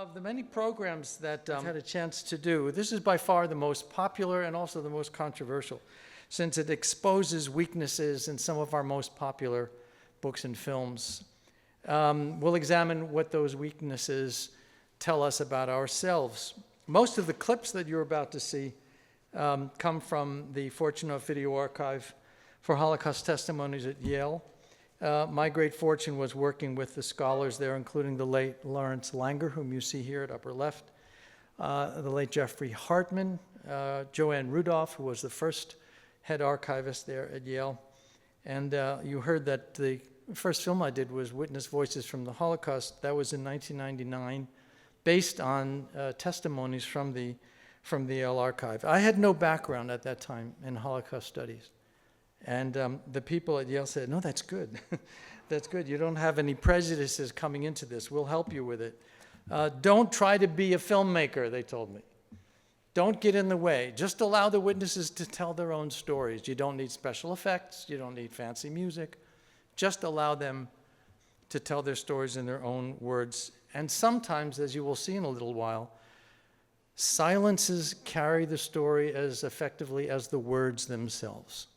Of the many programs that I've had a chance to do, this is by far the most popular and also the most controversial, since it exposes weaknesses in some of our most popular books and films. We'll examine what those weaknesses tell us about ourselves. Most of the clips that you're about to see come from the Fortunoff Video Archive for Holocaust Testimonies at Yale. My great fortune was working with the scholars there, including the late Lawrence Langer, whom you see here at upper left, the late Jeffrey Hartman, Joanne Rudolph, who was the first head archivist there at Yale. And you heard that the first film I did was Witness Voices from the Holocaust. That was in 1999, based on testimonies from the Yale archive. I had no background at that time in Holocaust studies. And the people at Yale said, no, that's good. That's good. You don't have any prejudices coming into this. We'll help you with it. Don't try to be a filmmaker, they told me. Don't get in the way. Just allow the witnesses to tell their own stories. You don't need special effects. You don't need fancy music. Just allow them to tell their stories in their own words. And sometimes, as you will see in a little while, silences carry the story as effectively as the words themselves.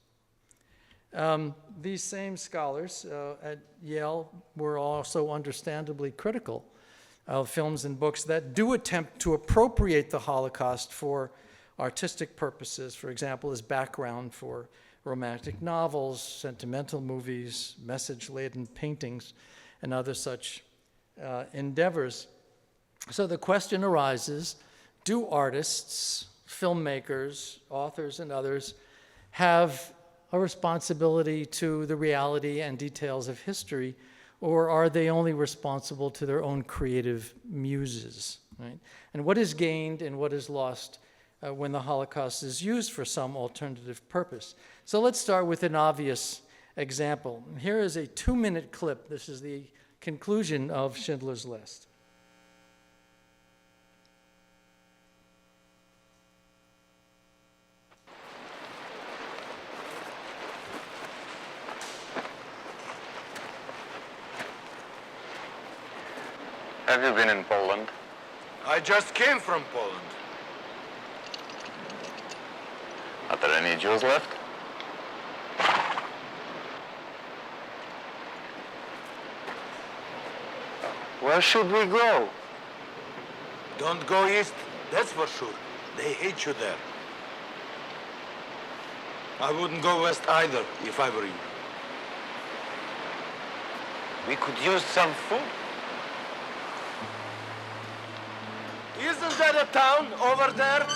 These same scholars at Yale were also understandably critical of films and books that do attempt to appropriate the Holocaust for artistic purposes, for example, as background for romantic novels, sentimental movies, message-laden paintings, and other such endeavors. So the question arises, do artists, filmmakers, authors, and others have a responsibility to the reality and details of history, or are they only responsible to their own creative muses, right? And what is gained and what is lost when the Holocaust is used for some alternative purpose? So let's start with an obvious example. Here is a 2-minute clip. This is the conclusion of Schindler's List. Have you been in Poland? I just came from Poland. Are there any Jews left? Where should we go? Don't go east, that's for sure. They hate you there. I wouldn't go west either if I were you. We could use some food. Isn't that a town over there?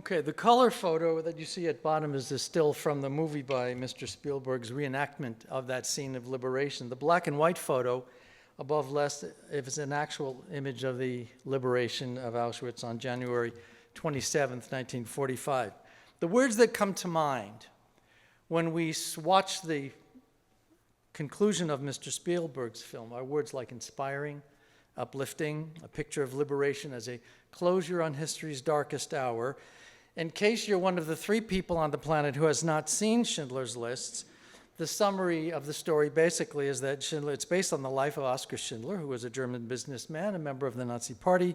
Okay, the color photo that you see at bottom is a still from the movie by Mr. Spielberg's reenactment of that scene of liberation. The black and white photo above left is an actual image of the liberation of Auschwitz on January 27th, 1945. The words that come to mind when we watch the conclusion of Mr. Spielberg's film are words like inspiring, uplifting, a picture of liberation as a closure on history's darkest hour. In case you're one of the 3 people on the planet who has not seen Schindler's List, the summary of the story basically is that it's based on the life of Oskar Schindler, who was a German businessman, a member of the Nazi Party,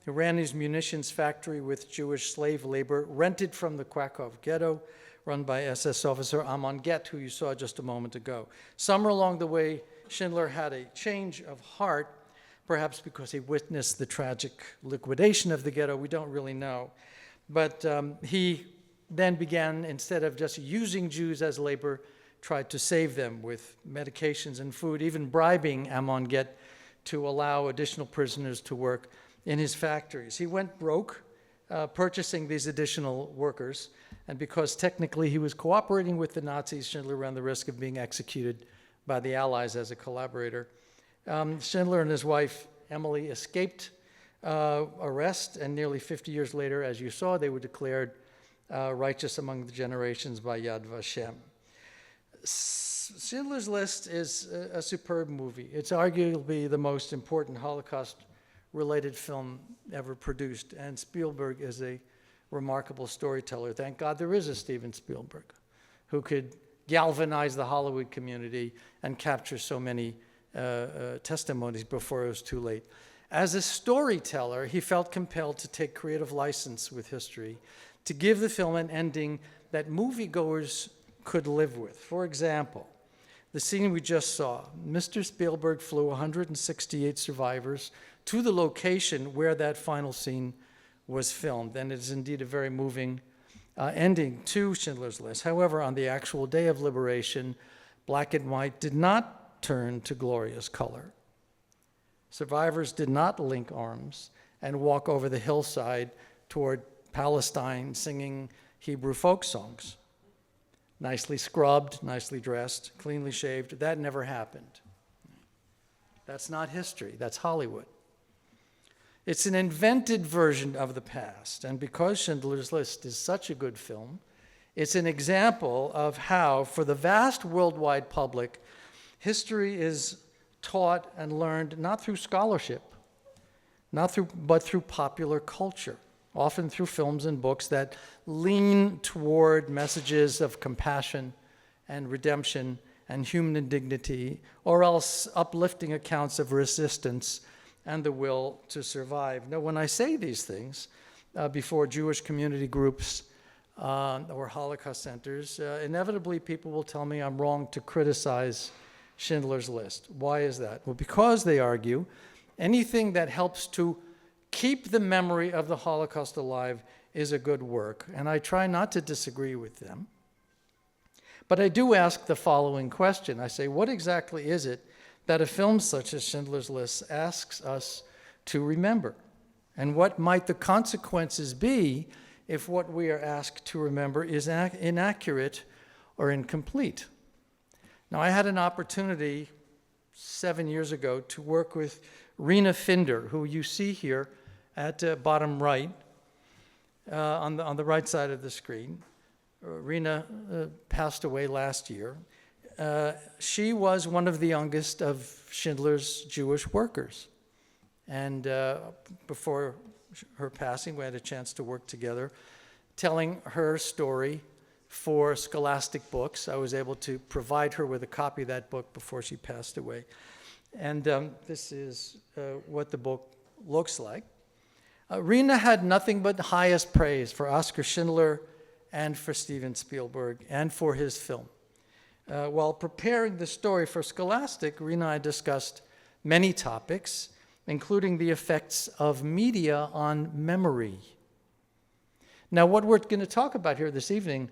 who ran his munitions factory with Jewish slave labor, rented from the Krakow ghetto, run by SS officer Amon Get, who you saw just a moment ago. Somewhere along the way, Schindler had a change of heart, perhaps because he witnessed the tragic liquidation of the ghetto. We don't really know. But he then began, instead of just using Jews as labor, tried to save them with medications and food, even bribing Amon Get to allow additional prisoners to work in his factories. He went broke purchasing these additional workers, and because technically he was cooperating with the Nazis, Schindler ran the risk of being executed by the Allies as a collaborator. Schindler and his wife, Emily, escaped arrest, and nearly 50 years later, as you saw, they were declared righteous among the generations by Yad Vashem. Schindler's List is a superb movie. It's arguably the most important Holocaust-related film ever produced, and Spielberg is a remarkable storyteller. Thank God there is a Steven Spielberg who could galvanize the Hollywood community and capture so many testimonies before it was too late. As a storyteller, he felt compelled to take creative license with history, to give the film an ending that moviegoers could live with. For example, the scene we just saw, Mr. Spielberg flew 168 survivors to the location where that final scene was filmed, and it is indeed a very moving ending to Schindler's List. However, on the actual day of liberation, black and white did not turn to glorious color. Survivors did not link arms and walk over the hillside toward Palestine singing Hebrew folk songs. Nicely scrubbed, nicely dressed, cleanly shaved. That never happened. That's not history. That's Hollywood. It's an invented version of the past. And because Schindler's List is such a good film, it's an example of how, for the vast worldwide public, history is taught and learned not through scholarship, but through popular culture, often through films and books that lean toward messages of compassion and redemption and human dignity, or else uplifting accounts of resistance and the will to survive. Now, when I say these things before Jewish community groups or Holocaust centers, inevitably people will tell me I'm wrong to criticize Schindler's List. Why is that? Well, because, they argue, anything that helps to keep the memory of the Holocaust alive is a good work, and I try not to disagree with them. But I do ask the following question. I say, what exactly is it that a film such as Schindler's List asks us to remember? And what might the consequences be if what we are asked to remember is inaccurate or incomplete? Now, I had an opportunity 7 years ago to work with Rena Finder, who you see here at bottom right, on the right side of the screen. Rena passed away last year. She was one of the youngest of Schindler's Jewish workers. And before her passing, we had a chance to work together, telling her story for Scholastic Books. I was able to provide her with a copy of that book before she passed away. And this is what the book looks like. Rena had nothing but the highest praise for Oskar Schindler and for Steven Spielberg and for his film. While preparing the story for Scholastic, Rena and I discussed many topics, including the effects of media on memory. Now, what we're going to talk about here this evening,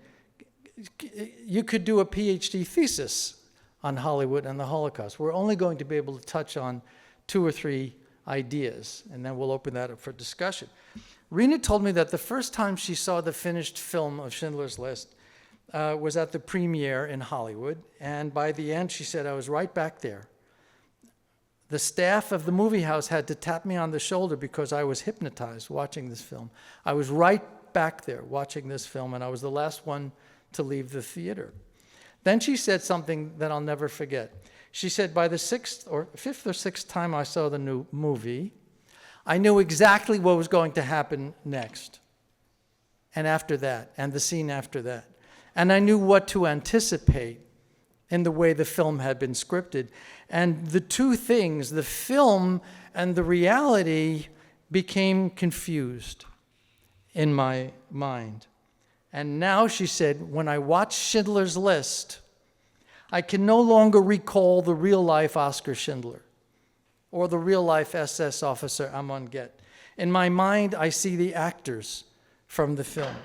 you could do a PhD thesis on Hollywood and the Holocaust. We're only going to be able to touch on 2 or 3 ideas, and then we'll open that up for discussion. Rena told me that the first time she saw the finished film of Schindler's List was at the premiere in Hollywood, and by the end, she said, I was right back there. The staff of the movie house had to tap me on the shoulder because I was hypnotized watching this film. I was right back there watching this film, and I was the last one to leave the theater. Then she said something that I'll never forget. She said, by the fifth or sixth time I saw the new movie, I knew exactly what was going to happen next, and after that, and the scene after that. And I knew what to anticipate in the way the film had been scripted. And the two things, the film and the reality, became confused in my mind. And now, she said, when I watch Schindler's List, I can no longer recall the real-life Oskar Schindler or the real-life SS officer Amon Get. In my mind, I see the actors from the film,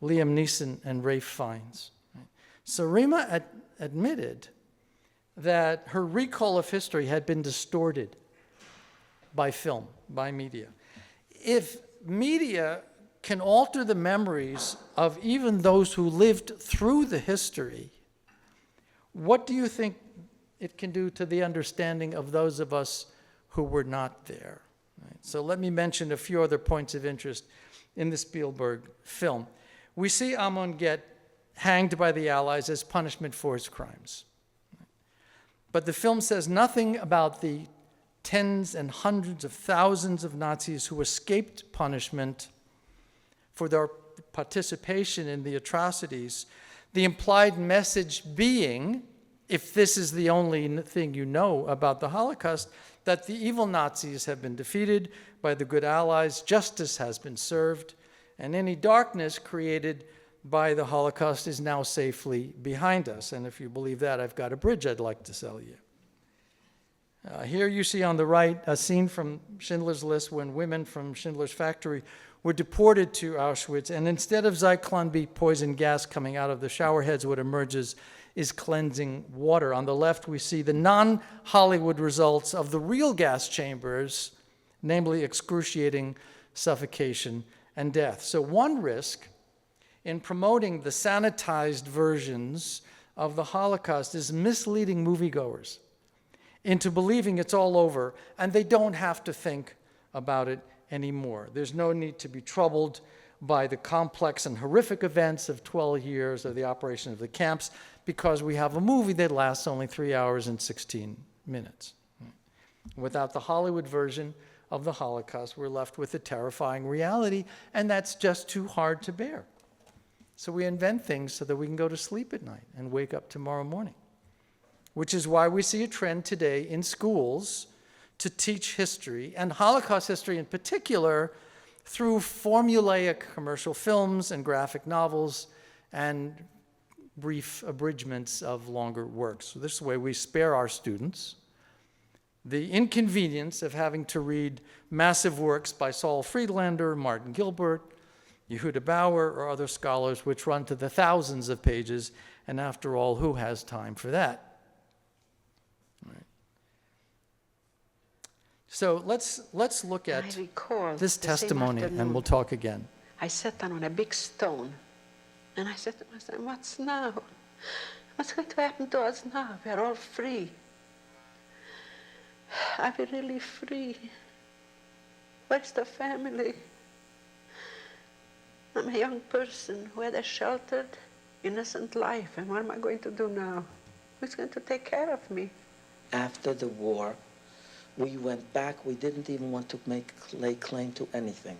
Liam Neeson and Ralph Fiennes. So Rima admitted that her recall of history had been distorted by film, by media. If media can alter the memories of even those who lived through the history, what do you think it can do to the understanding of those of us who were not there? Right? So let me mention a few other points of interest in the Spielberg film. We see Amon Get hanged by the Allies as punishment for his crimes. But the film says nothing about the tens and hundreds of thousands of Nazis who escaped punishment for their participation in the atrocities. The implied message being, if this is the only thing you know about the Holocaust, that the evil Nazis have been defeated by the good Allies, justice has been served, and any darkness created by the Holocaust is now safely behind us. And if you believe that, I've got a bridge I'd like to sell you. Here you see on the right a scene from Schindler's List when women from Schindler's factory were deported to Auschwitz, and instead of Zyklon B poison gas coming out of the shower heads, what emerges is cleansing water. On the left, we see the non-Hollywood results of the real gas chambers, namely excruciating suffocation and death. So one risk in promoting the sanitized versions of the Holocaust is misleading moviegoers into believing it's all over and they don't have to think about it anymore. There's no need to be troubled by the complex and horrific events of 12 years of the operation of the camps because we have a movie that lasts only 3 hours and 16 minutes. Without the Hollywood version of the Holocaust, we're left with a terrifying reality, and that's just too hard to bear. So we invent things so that we can go to sleep at night and wake up tomorrow morning, which is why we see a trend today in schools to teach history, and Holocaust history in particular, through formulaic commercial films and graphic novels and brief abridgments of longer works. So this is the way we spare our students the inconvenience of having to read massive works by Saul Friedlander, Martin Gilbert, Yehuda Bauer, or other scholars which run to the thousands of pages, and after all, who has time for that? Right. So let's look at this testimony, and we'll talk again. I sat down on a big stone, and I said to myself, what's now? What's going to happen to us now? We're all free. Are we really free? Where's the family? I'm a young person who had a sheltered, innocent life, and what am I going to do now? Who's going to take care of me? After the war, we went back. We didn't even want to lay claim to anything.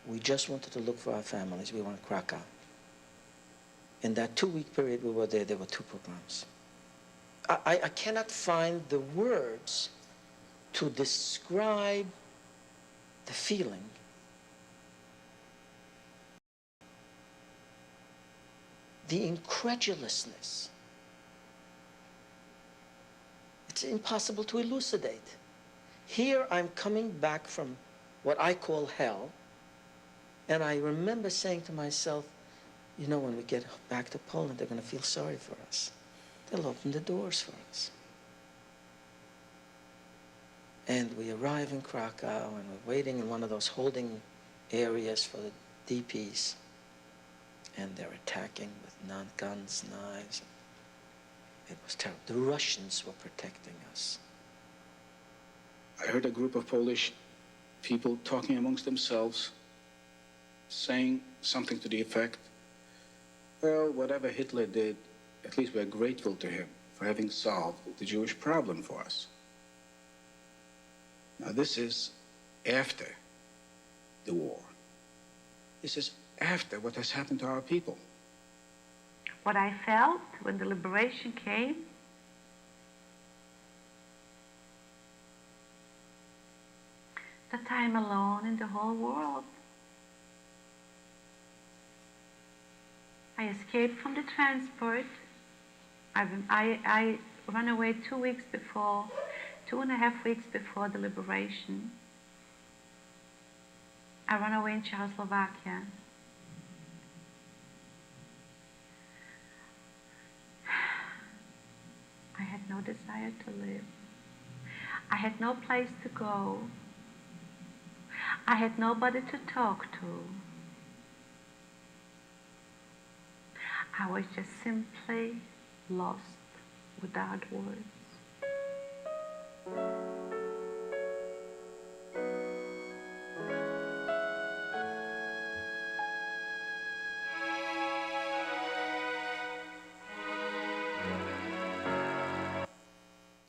We just wanted to look for our families. We were in Krakow. In that 2-week period we were there were 2 pogroms. I cannot find the words to describe the feeling. The incredulousness. It's impossible to elucidate. Here I'm coming back from what I call hell, and I remember saying to myself, you know, when we get back to Poland, they're going to feel sorry for us. They'll open the doors for us. And we arrive in Krakow, and we're waiting in one of those holding areas for the DPs, and they're attacking with guns, knives. It was terrible. The Russians were protecting us. I heard a group of Polish people talking amongst themselves, saying something to the effect, well, whatever Hitler did, at least we're grateful to him for having solved the Jewish problem for us. Now this is after the war. This is after what has happened to our people. What I felt when the liberation came, that I'm alone in the whole world. I escaped from the transport. I ran away 2 weeks before, 2.5 weeks before the liberation. I ran away in Czechoslovakia. I had no desire to live. I had no place to go. I had nobody to talk to. I was just simply lost without words.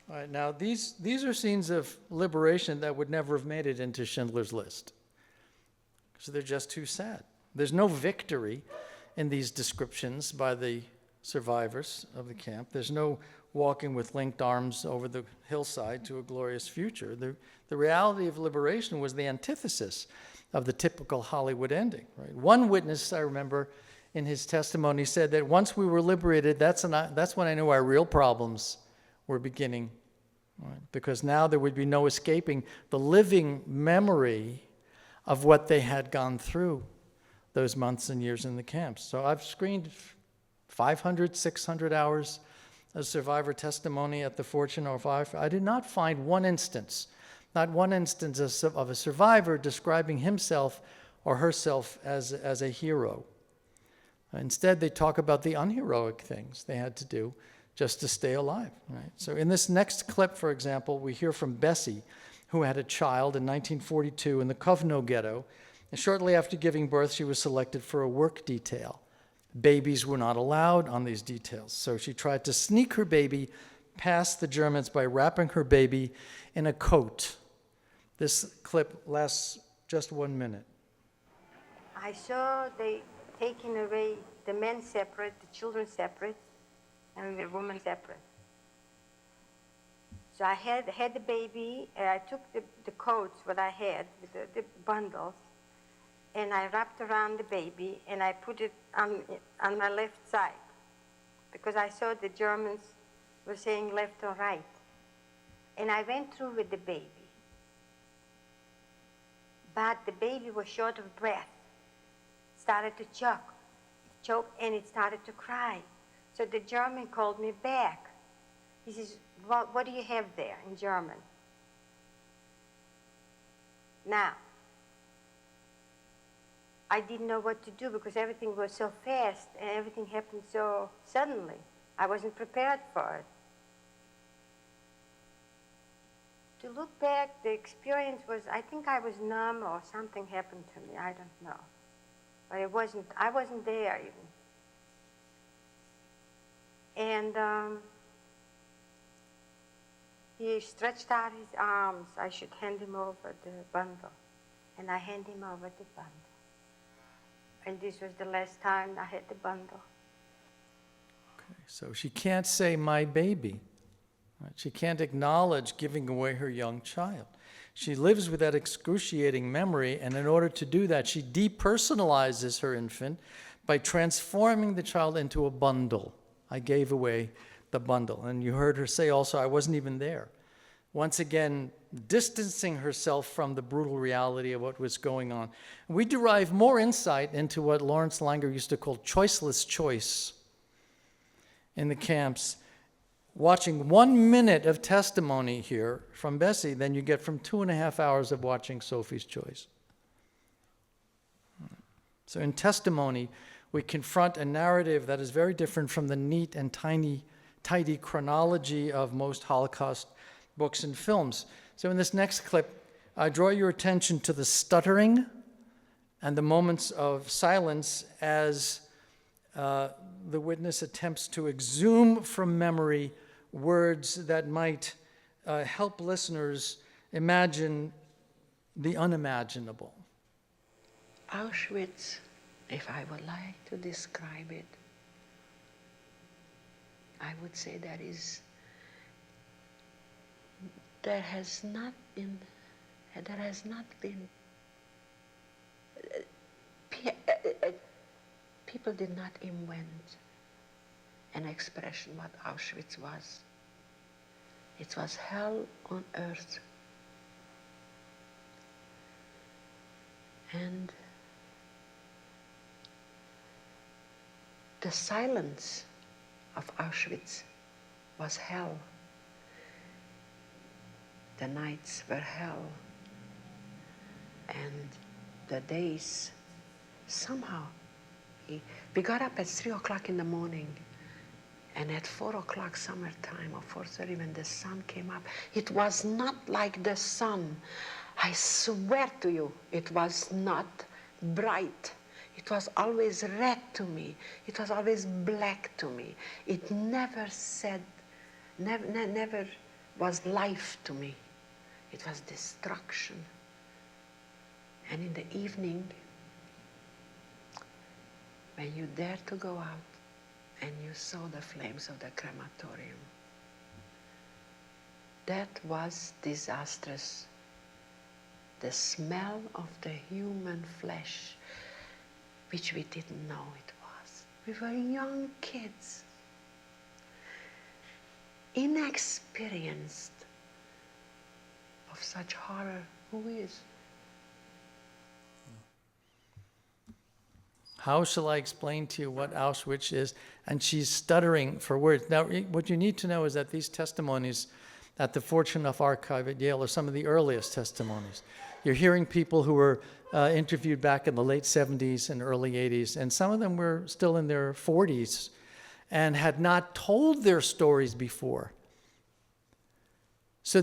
All right, now these are scenes of liberation that would never have made it into Schindler's List. So they're just too sad. There's no victory in these descriptions by the survivors of the camp. There's no walking with linked arms over the hillside to a glorious future. The reality of liberation was the antithesis of the typical Hollywood ending. Right? One witness, I remember, in his testimony said that once we were liberated, that's when I knew our real problems were beginning. Right? Because now there would be no escaping the living memory of what they had gone through those months and years in the camps. So I've screened 500, 600 hours of survivor testimony at the Fortune or Five. I did not find one instance, not one instance of a survivor describing himself or herself as a hero. Instead, they talk about the unheroic things they had to do just to stay alive. Right? So in this next clip, for example, we hear from Bessie, who had a child in 1942 in the Kovno ghetto. And shortly after giving birth, she was selected for a work detail. Babies were not allowed on these details, so she tried to sneak her baby past the Germans by wrapping her baby in a coat. This clip lasts just 1 minute. I saw they taking away the men separate, the children separate, and the women separate. So I had the baby, and I took the coats, what I had, with the bundles, and I wrapped around the baby, and I put it on my left side, because I saw the Germans were saying left or right. And I went through with the baby. But the baby was short of breath, started to choke, and it started to cry. So the German called me back. He says, what do you have there in German? Now, I didn't know what to do because everything was so fast and everything happened so suddenly. I wasn't prepared for it. To look back, the experience was, I think I was numb or something happened to me, I don't know. But I wasn't there even. And he stretched out his arms. I should hand him over the bundle. And I hand him over the bundle. And this was the last time I had the bundle. Okay, so she can't say my baby. Right? She can't acknowledge giving away her young child. She lives with that excruciating memory, and in order to do that, she depersonalizes her infant by transforming the child into a bundle. I gave away the bundle. And you heard her say also, I wasn't even there. Once again, distancing herself from the brutal reality of what was going on. We derive more insight into what Lawrence Langer used to call choiceless choice in the camps, watching 1 minute of testimony here from Bessie than you get from 2.5 hours of watching Sophie's Choice. So in testimony, we confront a narrative that is very different from the neat and tidy chronology of most Holocaust books and films. So in this next clip, I draw your attention to the stuttering and the moments of silence as the witness attempts to exhume from memory words that might help listeners imagine the unimaginable. Auschwitz, if I would like to describe it, I would say there has not been people did not invent an expression what Auschwitz was. It was hell on earth. And the silence of Auschwitz was hell. The nights were hell. And the days, somehow, we got up at 3 o'clock in the morning, and at 4 o'clock summertime, or 4:30 when the sun came up, it was not like the sun. I swear to you, it was not bright. It was always red to me. It was always black to me. It never said, never was life to me. It was destruction. And in the evening, when you dared to go out and you saw the flames of the crematorium, that was disastrous. The smell of the human flesh, which we didn't know it was. We were young kids, inexperienced of such horror. Who is? How shall I explain to you what Auschwitz is? And she's stuttering for words. Now, what you need to know is that these testimonies at the Fortunoff Archive at Yale are some of the earliest testimonies. You're hearing people who were interviewed back in the late 70s and early 80s, and some of them were still in their 40s and had not told their stories before. So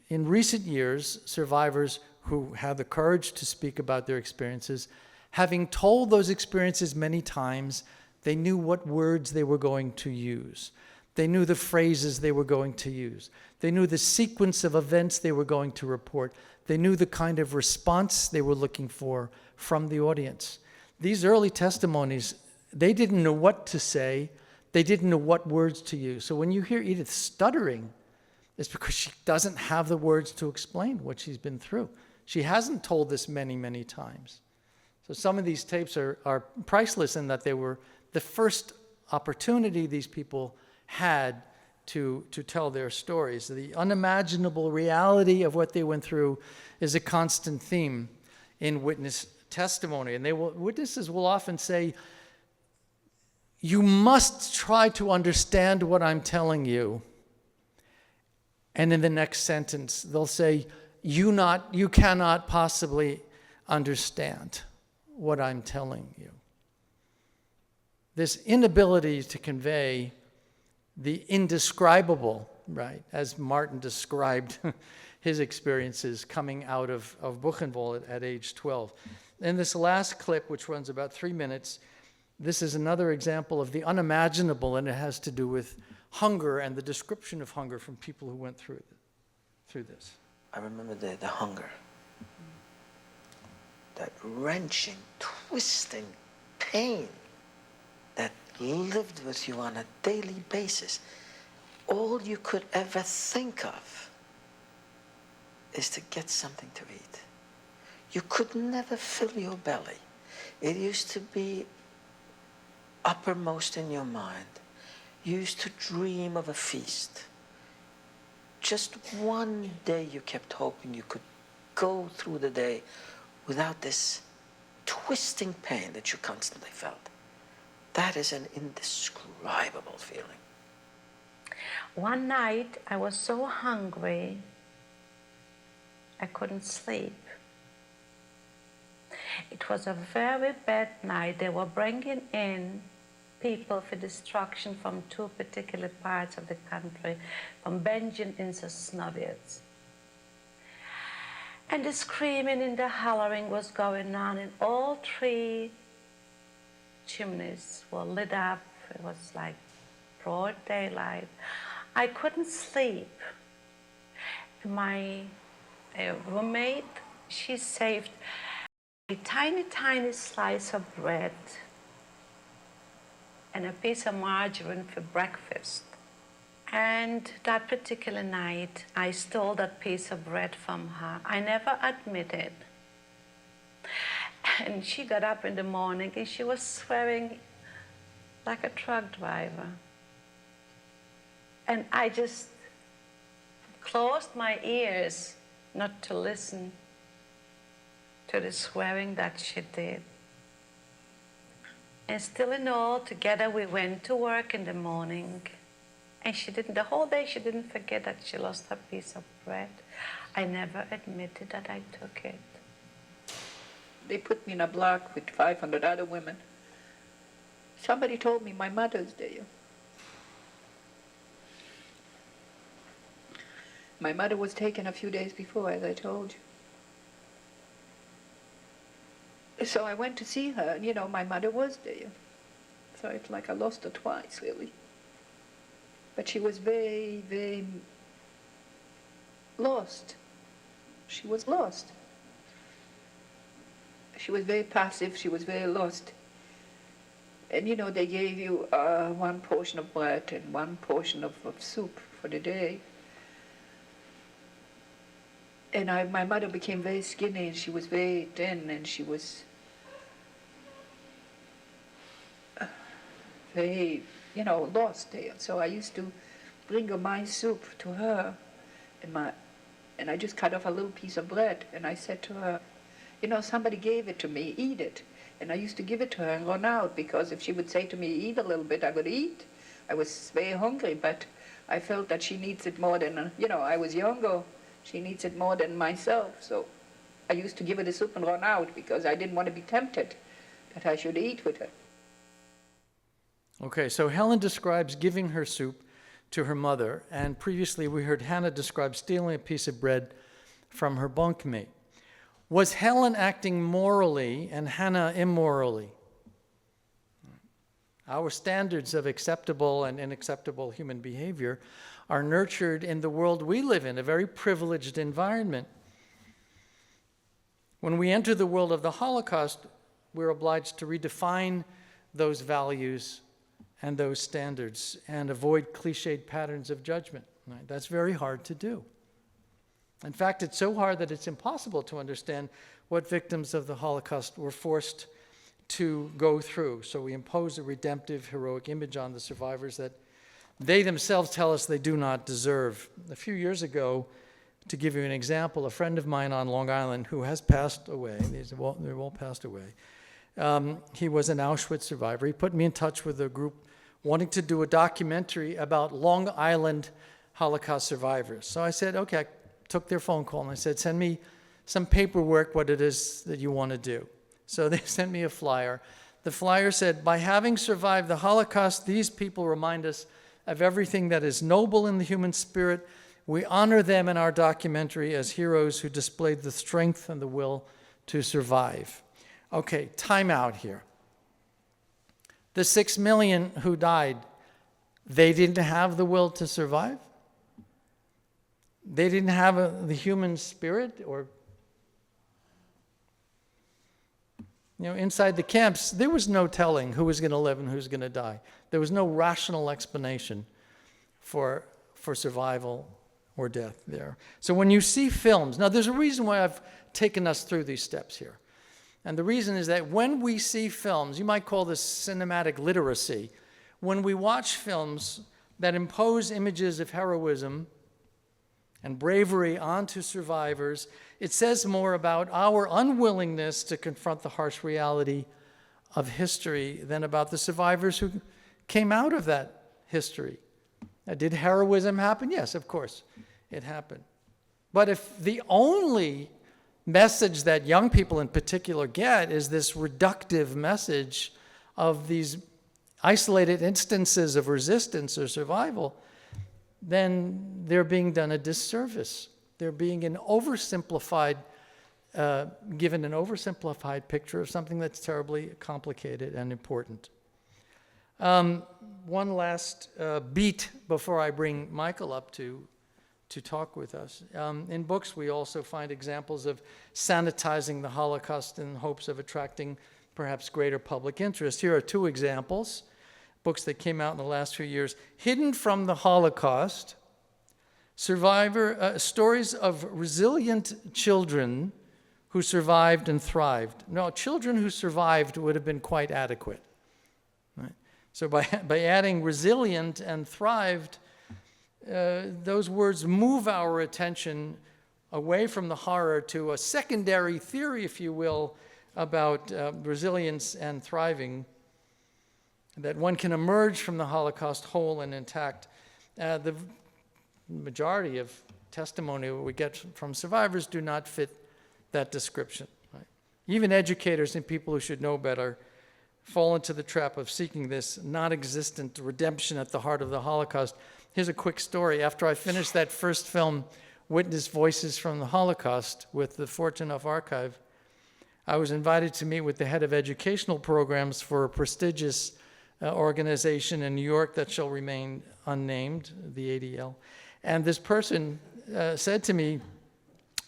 in recent years, survivors who have the courage to speak about their experiences, having told those experiences many times, they knew what words they were going to use. They knew the phrases they were going to use. They knew the sequence of events they were going to report. They knew the kind of response they were looking for from the audience. These early testimonies, they didn't know what to say. They didn't know what words to use. So when you hear Edith stuttering, it's because she doesn't have the words to explain what she's been through. She hasn't told this many, many times. So some of these tapes are priceless in that they were the first opportunity these people had to tell their stories. The unimaginable reality of what they went through is a constant theme in witness testimony. And witnesses will often say, you must try to understand what I'm telling you. And in the next sentence, they'll say, you cannot possibly understand what I'm telling you. This inability to convey the indescribable, right, as Martin described his experiences coming out of Buchenwald at age 12. In this last clip, which runs about 3 minutes, this is another example of the unimaginable, and it has to do with hunger and the description of hunger from people who went through this. I remember the hunger, that wrenching, twisting pain that lived with you on a daily basis. All you could ever think of is to get something to eat. You could never fill your belly. It used to be uppermost in your mind. You used to dream of a feast. Just one day you kept hoping you could go through the day without this twisting pain that you constantly felt. That is an indescribable feeling. One night I was so hungry I couldn't sleep. It was a very bad night. They were bringing in people for destruction from two particular parts of the country, from Belgium into Soviets. And the screaming and the hollering was going on, and all three chimneys were lit up. It was like broad daylight. I couldn't sleep. My roommate, she saved a tiny, tiny slice of bread and a piece of margarine for breakfast. And that particular night, I stole that piece of bread from her. I never admitted. And she got up in the morning and she was swearing like a truck driver. And I just closed my ears not to listen to the swearing that she did. And still in all, together we went to work in the morning. And she didn't, the whole day she didn't forget that she lost her piece of bread. I never admitted that I took it. They put me in a block with 500 other women. Somebody told me my mother's there. My mother was taken a few days before, as I told you. So I went to see her, and you know, my mother was there. So it's like I lost her twice, really. But she was very, very lost. She was lost. She was very passive, she was very lost. And you know, they gave you one portion of bread and one portion of soup for the day. And my mother became very skinny, and she was very thin, and she was very, you know, lost there. So I used to bring her my soup to her, and I just cut off a little piece of bread, and I said to her, you know, somebody gave it to me, eat it. And I used to give it to her and run out, because if she would say to me, eat a little bit, I would eat. I was very hungry, but I felt that she needs it more than, you know, I was younger. She needs it more than myself. So I used to give her the soup and run out, because I didn't want to be tempted that I should eat with her. Okay, so Helen describes giving her soup to her mother, and previously we heard Hannah describe stealing a piece of bread from her bunkmate. Was Helen acting morally and Hannah immorally? Our standards of acceptable and unacceptable human behavior are nurtured in the world we live in, a very privileged environment. When we enter the world of the Holocaust, we're obliged to redefine those values and those standards and avoid cliched patterns of judgment. Right? That's very hard to do. In fact, it's so hard that it's impossible to understand what victims of the Holocaust were forced to go through. So we impose a redemptive, heroic image on the survivors that they themselves tell us they do not deserve. A few years ago, to give you an example, a friend of mine on Long Island who has passed away, they've all passed away, he was an Auschwitz survivor. He put me in touch with a group wanting to do a documentary about Long Island Holocaust survivors. So I said, okay, I took their phone call and I said, send me some paperwork, what it is that you want to do. So they sent me a flyer. The flyer said, by having survived the Holocaust, these people remind us of everything that is noble in the human spirit. We honor them in our documentary as heroes who displayed the strength and the will to survive. Okay, time out here. The 6 million who died, they didn't have the will to survive? They didn't have the human spirit? Or, you know, inside the camps, there was no telling who was going to live and who's going to die. There was no rational explanation for survival or death there. So when you see films, now there's a reason why I've taken us through these steps here. And the reason is that when we see films, you might call this cinematic literacy, when we watch films that impose images of heroism and bravery onto survivors, it says more about our unwillingness to confront the harsh reality of history than about the survivors who came out of that history. Now, did heroism happen? Yes, of course, it happened. But if the only message that young people in particular get is this reductive message of these isolated instances of resistance or survival, then they're being done a disservice. They're being given an oversimplified picture of something that's terribly complicated and important. One last beat before I bring Michael up to talk with us. In books, we also find examples of sanitizing the Holocaust in hopes of attracting perhaps greater public interest. Here are two examples, books that came out in the last few years. Hidden from the Holocaust, stories of resilient children who survived and thrived. No, children who survived would have been quite adequate. Right? So by adding resilient and thrived, those words move our attention away from the horror to a secondary theory, if you will, about resilience and thriving, that one can emerge from the Holocaust whole and intact. The majority of testimony we get from survivors do not fit that description. Right? Even educators and people who should know better fall into the trap of seeking this non-existent redemption at the heart of the Holocaust. Here's a quick story. After I finished that first film, Witness Voices from the Holocaust, with the Fortunoff Archive, I was invited to meet with the head of educational programs for a prestigious organization in New York that shall remain unnamed, the ADL. And this person said to me,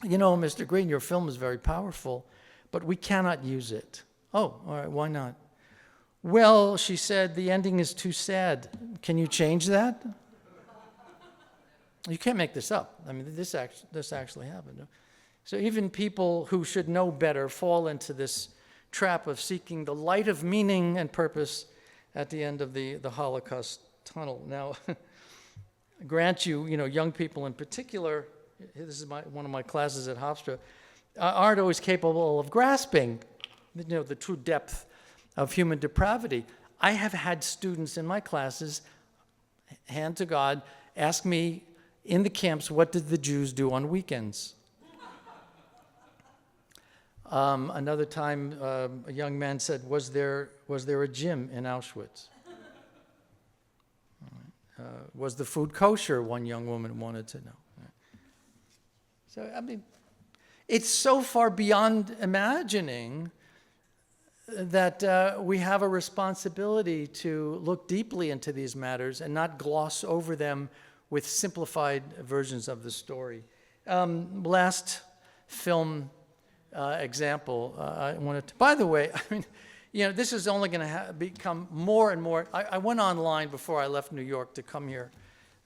you know, Mr. Greene, your film is very powerful, but we cannot use it. Oh, all right, why not? Well, she said, the ending is too sad. Can you change that? You can't make this up. I mean, this actually happened. So even people who should know better fall into this trap of seeking the light of meaning and purpose at the end of the Holocaust tunnel. Now, grant you, young people in particular, this is one of my classes at Hofstra, aren't always capable of grasping, the true depth of human depravity. I have had students in my classes, hand to God, ask me in the camps, what did the Jews do on weekends? Another time, a young man said, was there a gym in Auschwitz? Was the food kosher? One young woman wanted to know. So, I mean, it's so far beyond imagining that we have a responsibility to look deeply into these matters and not gloss over them with simplified versions of the story. Last film example I wanted to, by the way, I mean, this is only going to become more and more. I went online before I left New York to come here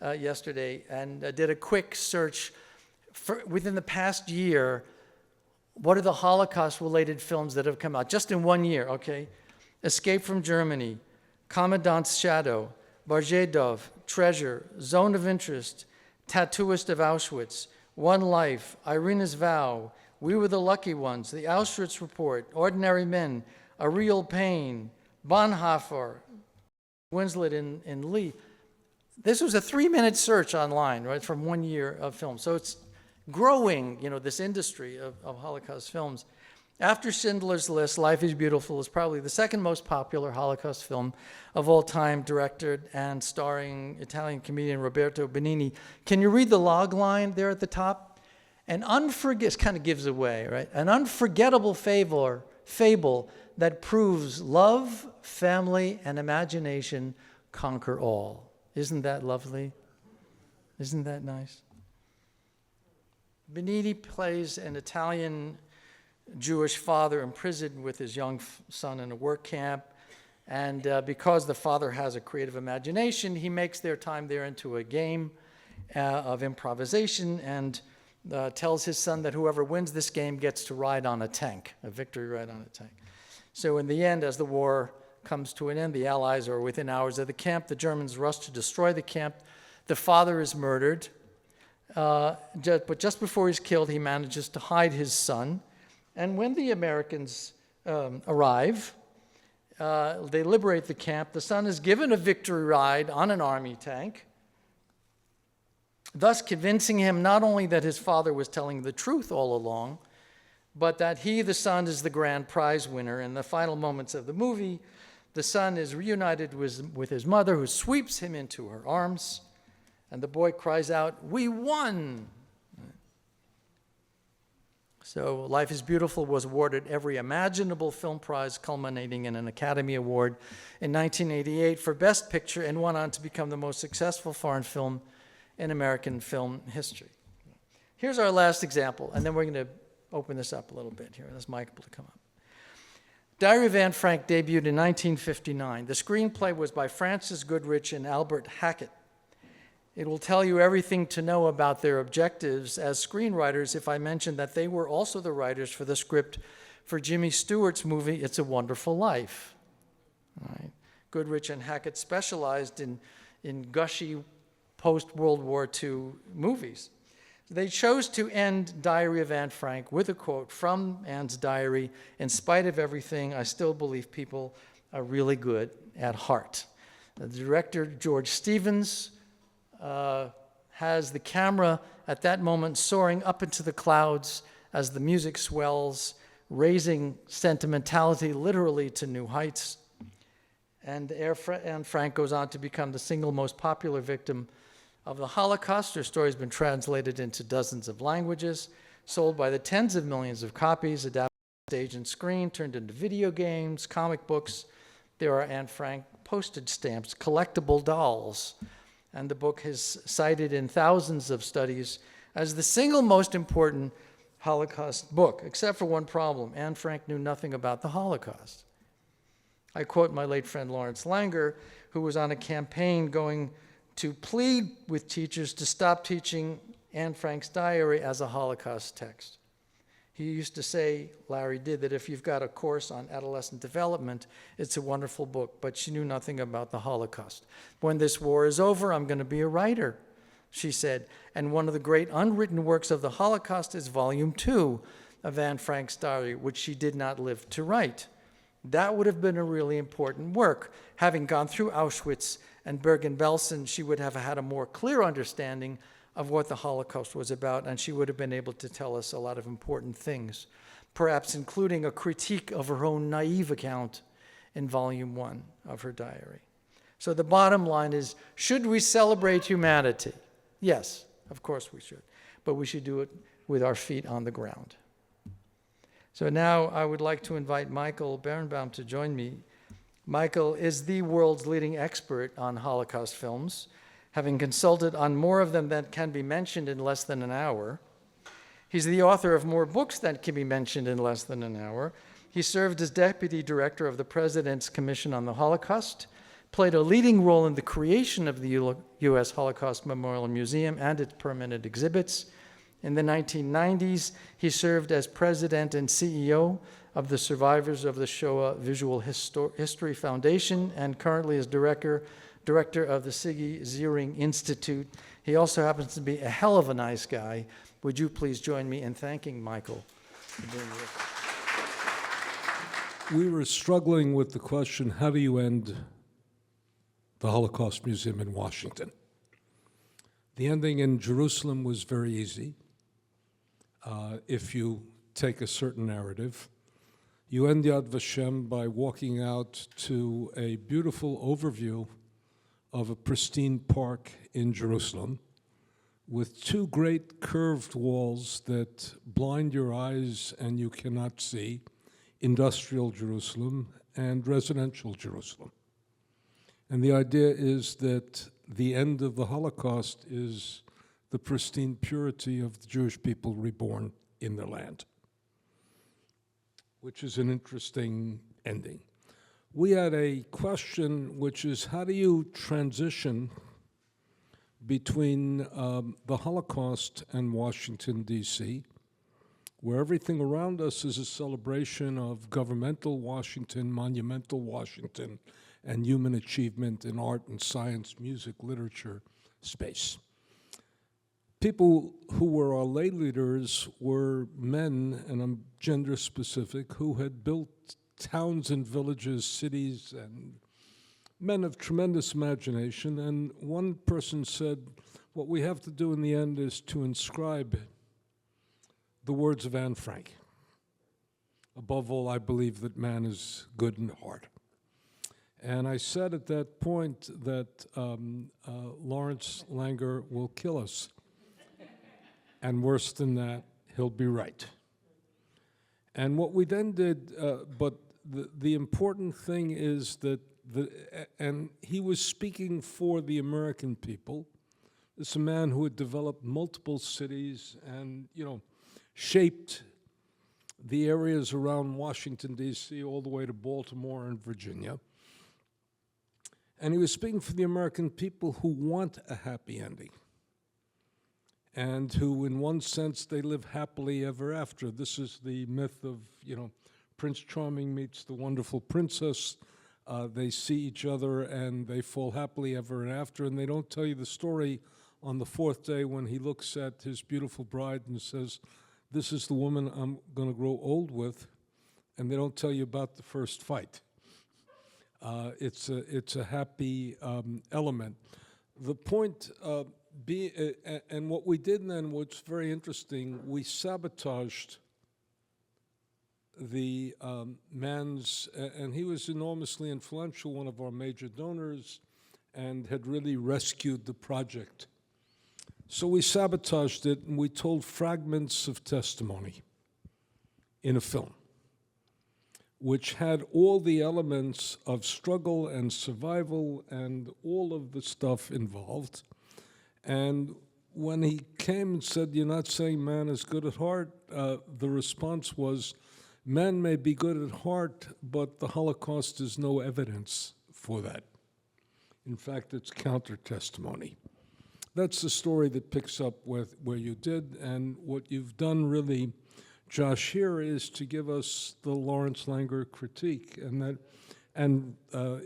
yesterday and did a quick search within the past year. What are the Holocaust-related films that have come out just in 1 year? Okay, Escape from Germany, Commandant's Shadow, Barjedov, Treasure, Zone of Interest, Tattooist of Auschwitz, One Life, Irina's Vow, We Were the Lucky Ones, The Auschwitz Report, Ordinary Men, A Real Pain, Bonhoeffer, Winslet in Lee. This was a 3-minute search online, right, from 1 year of film. So it's growing, this industry of Holocaust films. After Schindler's List, Life is Beautiful is probably the second most popular Holocaust film of all time, directed and starring Italian comedian Roberto Benigni. Can you read the log line there at the top? It kind of gives away, right? An unforgettable fable that proves love, family, and imagination conquer all. Isn't that lovely? Isn't that nice? Benigni plays an Italian Jewish father imprisoned with his young son in a work camp. And because the father has a creative imagination, he makes their time there into a game of improvisation and tells his son that whoever wins this game gets to ride on a tank, a victory ride on a tank. So in the end, as the war comes to an end, the Allies are within hours of the camp. The Germans rush to destroy the camp. The father is murdered. But just before he's killed, he manages to hide his son. And when the Americans arrive, they liberate the camp. The son is given a victory ride on an army tank, thus convincing him not only that his father was telling the truth all along, but that he, the son, is the grand prize winner. In the final moments of the movie, the son is reunited with his mother, who sweeps him into her arms, and the boy cries out, "We won!" So Life is Beautiful was awarded every imaginable film prize, culminating in an Academy Award in 1988 for Best Picture, and went on to become the most successful foreign film in American film history. Here's our last example, and then we're going to open this up a little bit here. Ask Michael to come up. Diary of Anne Frank debuted in 1959. The screenplay was by Francis Goodrich and Albert Hackett. It will tell you everything to know about their objectives as screenwriters if I mention that they were also the writers for the script for Jimmy Stewart's movie, It's a Wonderful Life. All right. Goodrich and Hackett specialized in gushy post-World War II movies. They chose to end Diary of Anne Frank with a quote from Anne's diary: "In spite of everything, I still believe people are really good at heart." The director, George Stevens, has the camera at that moment soaring up into the clouds as the music swells, raising sentimentality literally to new heights. And Anne Frank goes on to become the single most popular victim of the Holocaust. Her story has been translated into dozens of languages, sold by the tens of millions of copies, adapted to stage and screen, turned into video games, comic books. There are Anne Frank postage stamps, collectible dolls. And the book is cited in thousands of studies as the single most important Holocaust book, except for one problem: Anne Frank knew nothing about the Holocaust. I quote my late friend Lawrence Langer, who was on a campaign going to plead with teachers to stop teaching Anne Frank's diary as a Holocaust text. He used to say, Larry did, that if you've got a course on adolescent development, it's a wonderful book, but she knew nothing about the Holocaust. "When this war is over, I'm going to be a writer," she said. And one of the great unwritten works of the Holocaust is Volume 2 of Anne Frank's diary, which she did not live to write. That would have been a really important work. Having gone through Auschwitz and Bergen-Belsen, she would have had a more clear understanding of what the Holocaust was about, and she would have been able to tell us a lot of important things, perhaps including a critique of her own naive account in Volume 1 of her diary. So the bottom line is, should we celebrate humanity? Yes, of course we should, but we should do it with our feet on the ground. So now I would like to invite Michael Berenbaum to join me. Michael is the world's leading expert on Holocaust films, having consulted on more of them than can be mentioned in less than an hour. He's the author of more books than can be mentioned in less than an hour. He served as deputy director of the President's Commission on the Holocaust, played a leading role in the creation of the U.S. Holocaust Memorial Museum and its permanent exhibits. In the 1990s, he served as president and CEO of the Survivors of the Shoah Visual History Foundation, and currently is director of the Siggy Ziering Institute. He also happens to be a hell of a nice guy. Would you please join me in thanking Michael for being with us? We were struggling with the question, how do you end the Holocaust Museum in Washington? The ending in Jerusalem was very easy. If you take a certain narrative, you end Yad Vashem by walking out to a beautiful overview of a pristine park in Jerusalem with two great curved walls that blind your eyes and you cannot see, industrial Jerusalem and residential Jerusalem. And the idea is that the end of the Holocaust is the pristine purity of the Jewish people reborn in their land, which is an interesting ending. We had a question, which is, how do you transition between the Holocaust and Washington, D.C., where everything around us is a celebration of governmental Washington, monumental Washington, and human achievement in art and science, music, literature, space. People who were our lay leaders were men, and I'm gender specific, who had built towns and villages, cities, and men of tremendous imagination. And one person said, what we have to do in the end is to inscribe the words of Anne Frank. Above all, I believe that man is good in heart. And I said at that point that Lawrence Langer will kill us. And worse than that, he'll be right. And what we then did, but the important thing is that, and he was speaking for the American people. This is a man who had developed multiple cities and, shaped the areas around Washington, D.C., all the way to Baltimore and Virginia. And he was speaking for the American people who want a happy ending and who, in one sense, they live happily ever after. This is the myth of, Prince Charming meets the wonderful princess. They see each other and they fall happily ever after, and they don't tell you the story on the fourth day when he looks at his beautiful bride and says, "This is the woman I'm going to grow old with," and they don't tell you about the first fight. It's a happy element. The point and what we did then, what's very interesting, we sabotaged the man's, and he was enormously influential, one of our major donors, and had really rescued the project. So we sabotaged it, and we told fragments of testimony in a film, which had all the elements of struggle and survival and all of the stuff involved. And when he came and said, "You're not saying man is good at heart," the response was, "Man may be good at heart, but the Holocaust is no evidence for that. In fact, it's counter-testimony." That's the story that picks up with where you did, and what you've done really, Josh, here is to give us the Lawrence Langer critique, and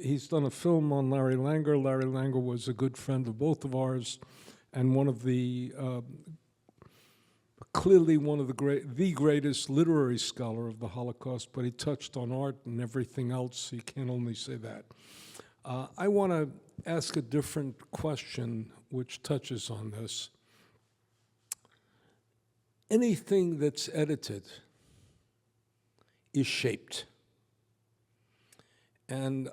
he's done a film on Larry Langer. Larry Langer was a good friend of both of ours, and one of the clearly one of the greatest literary scholar of the Holocaust, but he touched on art and everything else, so you can't only say that. I want to ask a different question which touches on this. Anything that's edited is shaped. And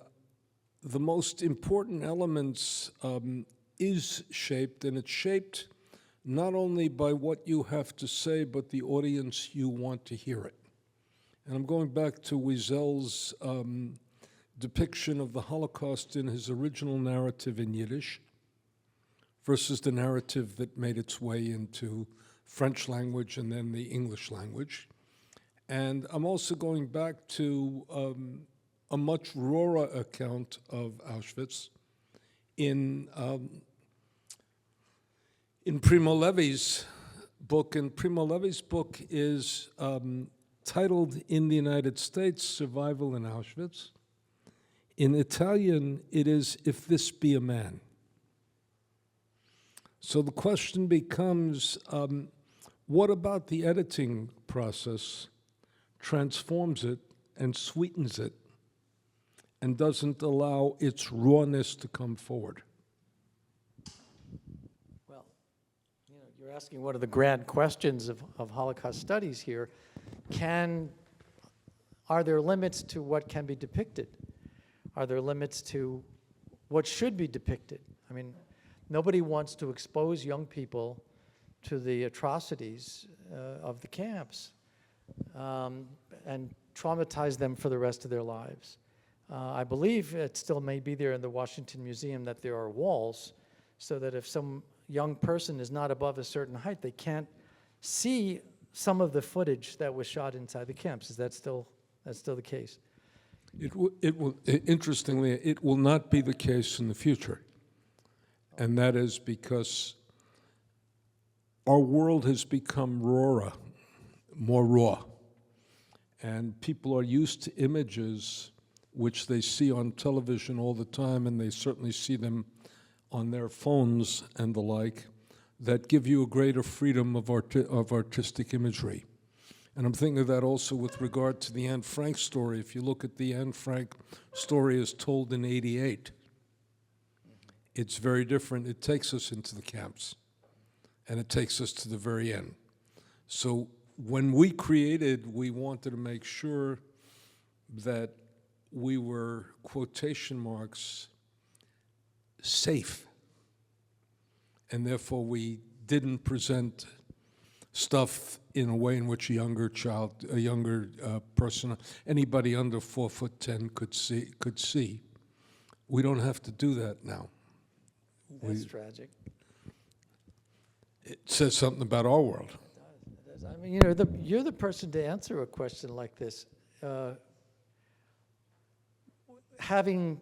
the most important elements is shaped, and it's shaped not only by what you have to say, but the audience you want to hear it. And I'm going back to Wiesel's depiction of the Holocaust in his original narrative in Yiddish versus the narrative that made its way into French language and then the English language. And I'm also going back to a much rawer account of Auschwitz in Primo Levi's book. And Primo Levi's book is titled in the United States, Survival in Auschwitz. In Italian, it is If This Be a Man. So the question becomes, what about the editing process transforms it and sweetens it and doesn't allow its rawness to come forward? Well, you're asking one of the grand questions of Holocaust studies here. Are there limits to what can be depicted? Are there limits to what should be depicted? I mean, nobody wants to expose young people to the atrocities of the camps and traumatize them for the rest of their lives. I believe it still may be there in the Washington Museum that there are walls so that if some young person is not above a certain height, they can't see some of the footage that was shot inside the camps. Is that still the case? Interestingly, it will not be the case in the future. And that is because our world has become more raw. And people are used to images which they see on television all the time, and they certainly see them on their phones and the like, that give you a greater freedom of artistic imagery. And I'm thinking of that also with regard to the Anne Frank story. If you look at the Anne Frank story as told in '88, it's very different. It takes us into the camps, and it takes us to the very end. So when we created, we wanted to make sure that we were, quotation marks, safe. And therefore we didn't present stuff in a way in which a younger person, anybody under 4'10" could see. We don't have to do that now. That's tragic. It says something about our world. It does. I mean, you're the person to answer a question like this. Having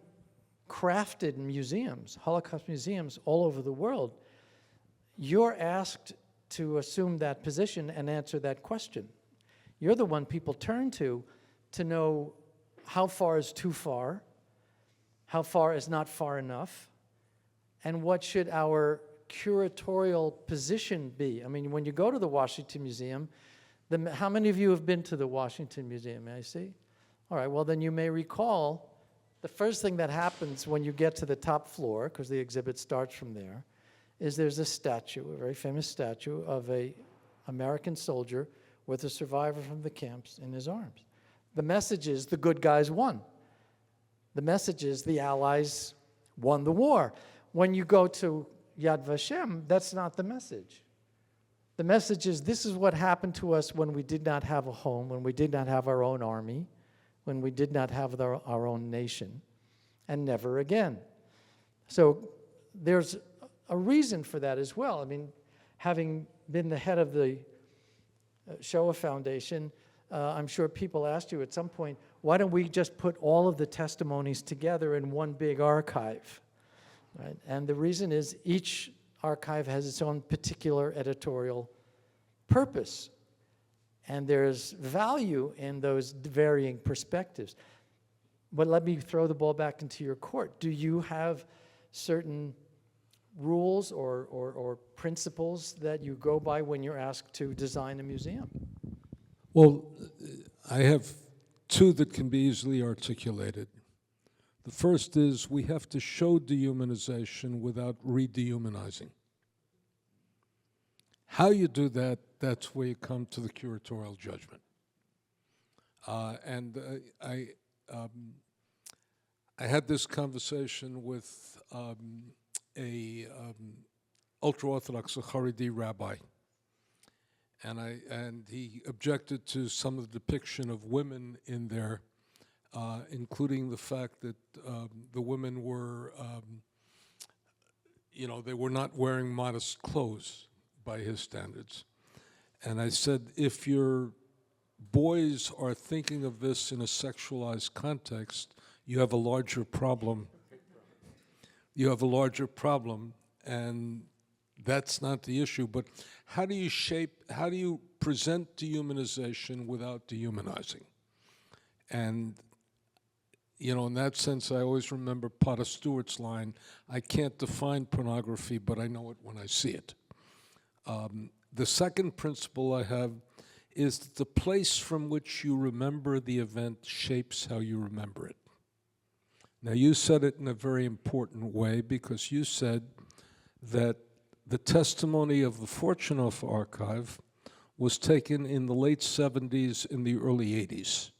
crafted museums, Holocaust museums all over the world, you're asked to assume that position and answer that question. You're the one people turn to know how far is too far, how far is not far enough, and what should our curatorial position be. I mean, when you go to the Washington Museum, how many of you have been to the Washington Museum, may I see? All right, well then you may recall the first thing that happens when you get to the top floor, because the exhibit starts from there, is there's a statue, a very famous statue of an American soldier with a survivor from the camps in his arms. The message is the good guys won. The message is the Allies won the war. When you go to Yad Vashem, that's not the message. The message is this is what happened to us when we did not have a home, when we did not have our own army, when we did not have our own nation, and never again. So there's a reason for that as well. I mean, having been the head of the Shoah Foundation, I'm sure people asked you at some point, why don't we just put all of the testimonies together in one big archive? Right? And the reason is each archive has its own particular editorial purpose. And there's value in those varying perspectives. But let me throw the ball back into your court. Do you have certain rules or principles that you go by when you're asked to design a museum? Well, I have two that can be easily articulated. The first is we have to show dehumanization without re-dehumanizing. How you do that, that's where you come to the curatorial judgment. I had this conversation with a ultra-Orthodox, a Haredi rabbi, and he objected to some of the depiction of women in there, including the fact that the women were, they were not wearing modest clothes by his standards. And I said, if your boys are thinking of this in a sexualized context, you have a larger problem. You have a larger problem, and that's not the issue. But how do you present dehumanization without dehumanizing? And, in that sense, I always remember Potter Stewart's line, I can't define pornography, but I know it when I see it. The second principle I have is that the place from which you remember the event shapes how you remember it. Now, you said it in a very important way because you said that the testimony of the Fortunoff archive was taken in the late 70s, in the early 80s.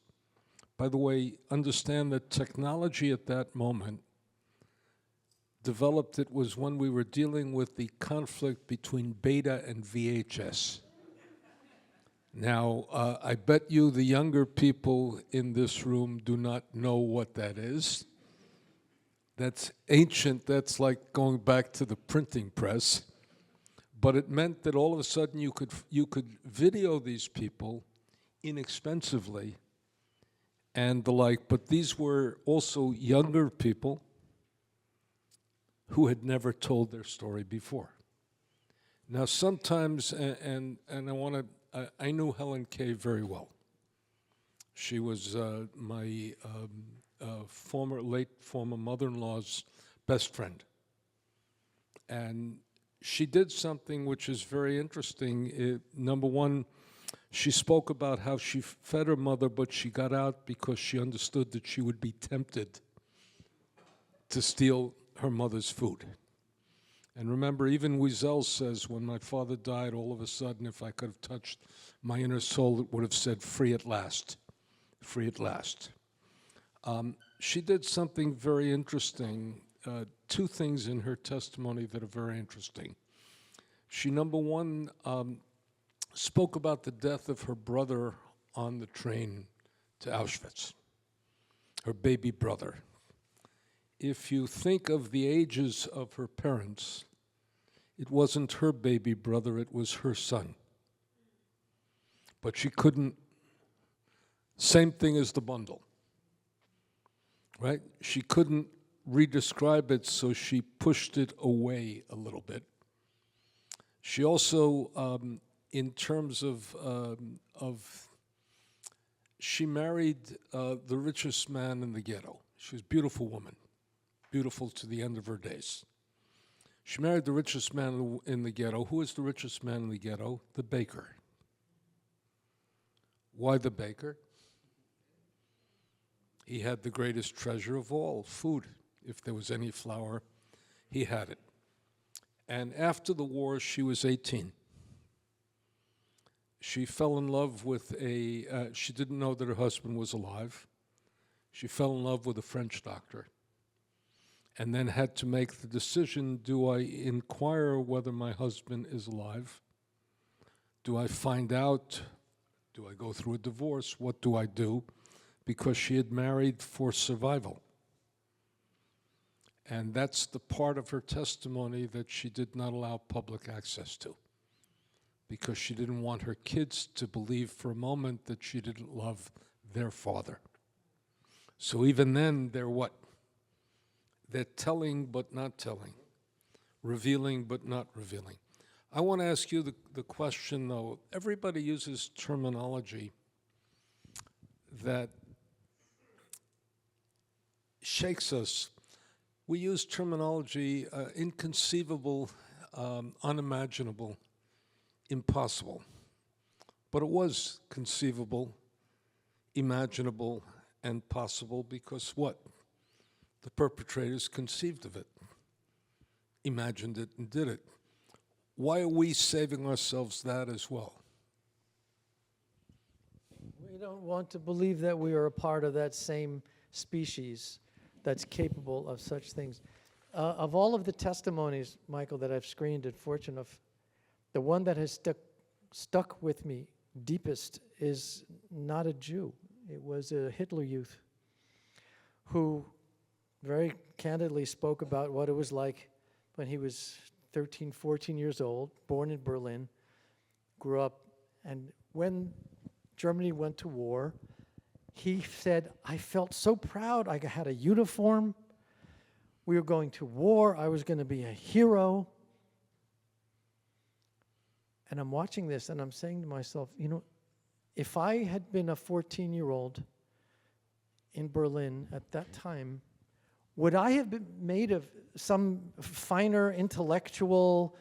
By the way, understand that technology at that moment developed, it was when we were dealing with the conflict between Beta and VHS. Now, I bet you the younger people in this room do not know what that is. That's ancient, that's like going back to the printing press. But it meant that all of a sudden you could video these people inexpensively and the like, but these were also younger people who had never told their story before. Now sometimes, and I knew Helen Kay very well. She was my late former mother-in-law's best friend. And she did something which is very interesting. Number one, she spoke about how she fed her mother, but she got out because she understood that she would be tempted to steal her mother's food. And remember, even Wiesel says, when my father died, all of a sudden, if I could have touched my inner soul, it would have said, free at last, free at last. She did something very interesting, two things in her testimony that are very interesting. She, number one, spoke about the death of her brother on the train to Auschwitz, her baby brother. If you think of the ages of her parents, it wasn't her baby brother, it was her son. But she couldn't, same thing as the bundle, right? She couldn't re-describe it, so she pushed it away a little bit. She also, in terms of she married the richest man in the ghetto. She was a beautiful woman, beautiful to the end of her days. She married the richest man in the ghetto. Who is the richest man in the ghetto? The baker. Why the baker? He had the greatest treasure of all, food. If there was any flour, he had it. And after the war, she was 18. She fell in love with she didn't know that her husband was alive. She fell in love with a French doctor and then had to make the decision, do I inquire whether my husband is alive? Do I find out? Do I go through a divorce? What do I do? Because she had married for survival. And that's the part of her testimony that she did not allow public access to, because she didn't want her kids to believe for a moment that she didn't love their father. So even then, they're what? They're telling but not telling, revealing but not revealing. I want to ask you the question, though. Everybody uses terminology that shakes us. We use terminology inconceivable, unimaginable, impossible. But it was conceivable, imaginable, and possible because what? The perpetrators conceived of it, imagined it, and did it. Why are we saving ourselves that as well? We don't want to believe that we are a part of that same species that's capable of such things. Of all of the testimonies, Michael, that I've screened at Fortune, the one that has stuck with me deepest is not a Jew. It was a Hitler Youth who very candidly spoke about what it was like when he was 13, 14 years old, born in Berlin, grew up, and when Germany went to war, he said, I felt so proud. I had a uniform. We were going to war. I was going to be a hero. And I'm watching this, and I'm saying to myself, you know, if I had been a 14-year-old in Berlin at that time, would I have been made of some finer intellectual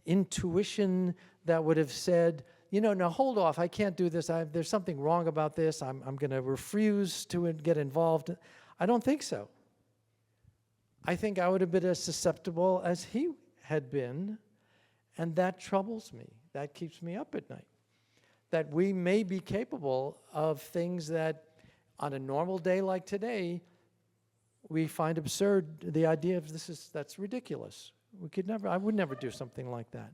intuition that would have said, you know, now hold off, I can't do this, there's something wrong about this, I'm going to refuse to get involved? I don't think so. I think I would have been as susceptible as he had been, and that troubles me. That keeps me up at night. That we may be capable of things that on a normal day like today, we find absurd. The idea of that's ridiculous. I would never do something like that.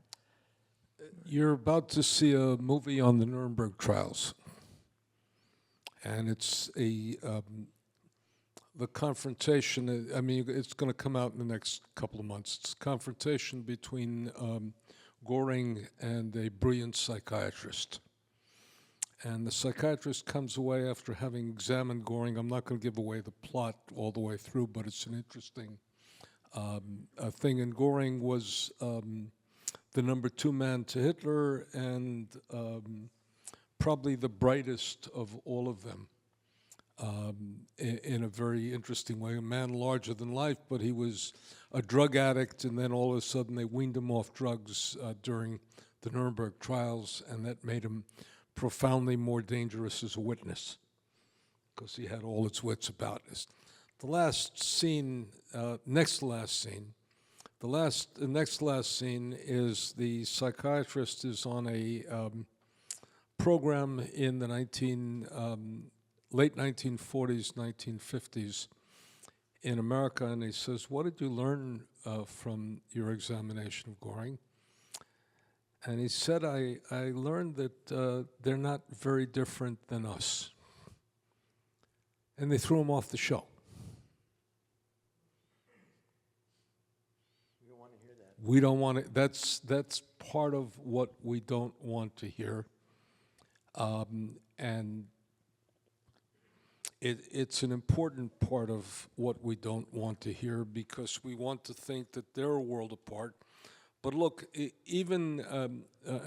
You're about to see a movie on the Nuremberg trials, and it's the confrontation. I mean, it's going to come out in the next couple of months. It's a confrontation between Göring and a brilliant psychiatrist. And the psychiatrist comes away after having examined Göring. I'm not going to give away the plot all the way through, but it's an interesting thing. And Göring was the number 2 man to Hitler and probably the brightest of all of them in a very interesting way. A man larger than life, but he was a drug addict, and then all of a sudden they weaned him off drugs during the Nuremberg trials, and that made him profoundly more dangerous as a witness because he had all its wits about us. The last scene, next to last scene, The next last scene is the psychiatrist is on a program in the late 1940s, 1950s in America, and he says, "What did you learn from your examination of Goring?" And he said, I learned that they're not very different than us. And they threw him off the show. We don't want to. That's part of what we don't want to hear, and it's an important part of what we don't want to hear because we want to think that they're a world apart. But look, even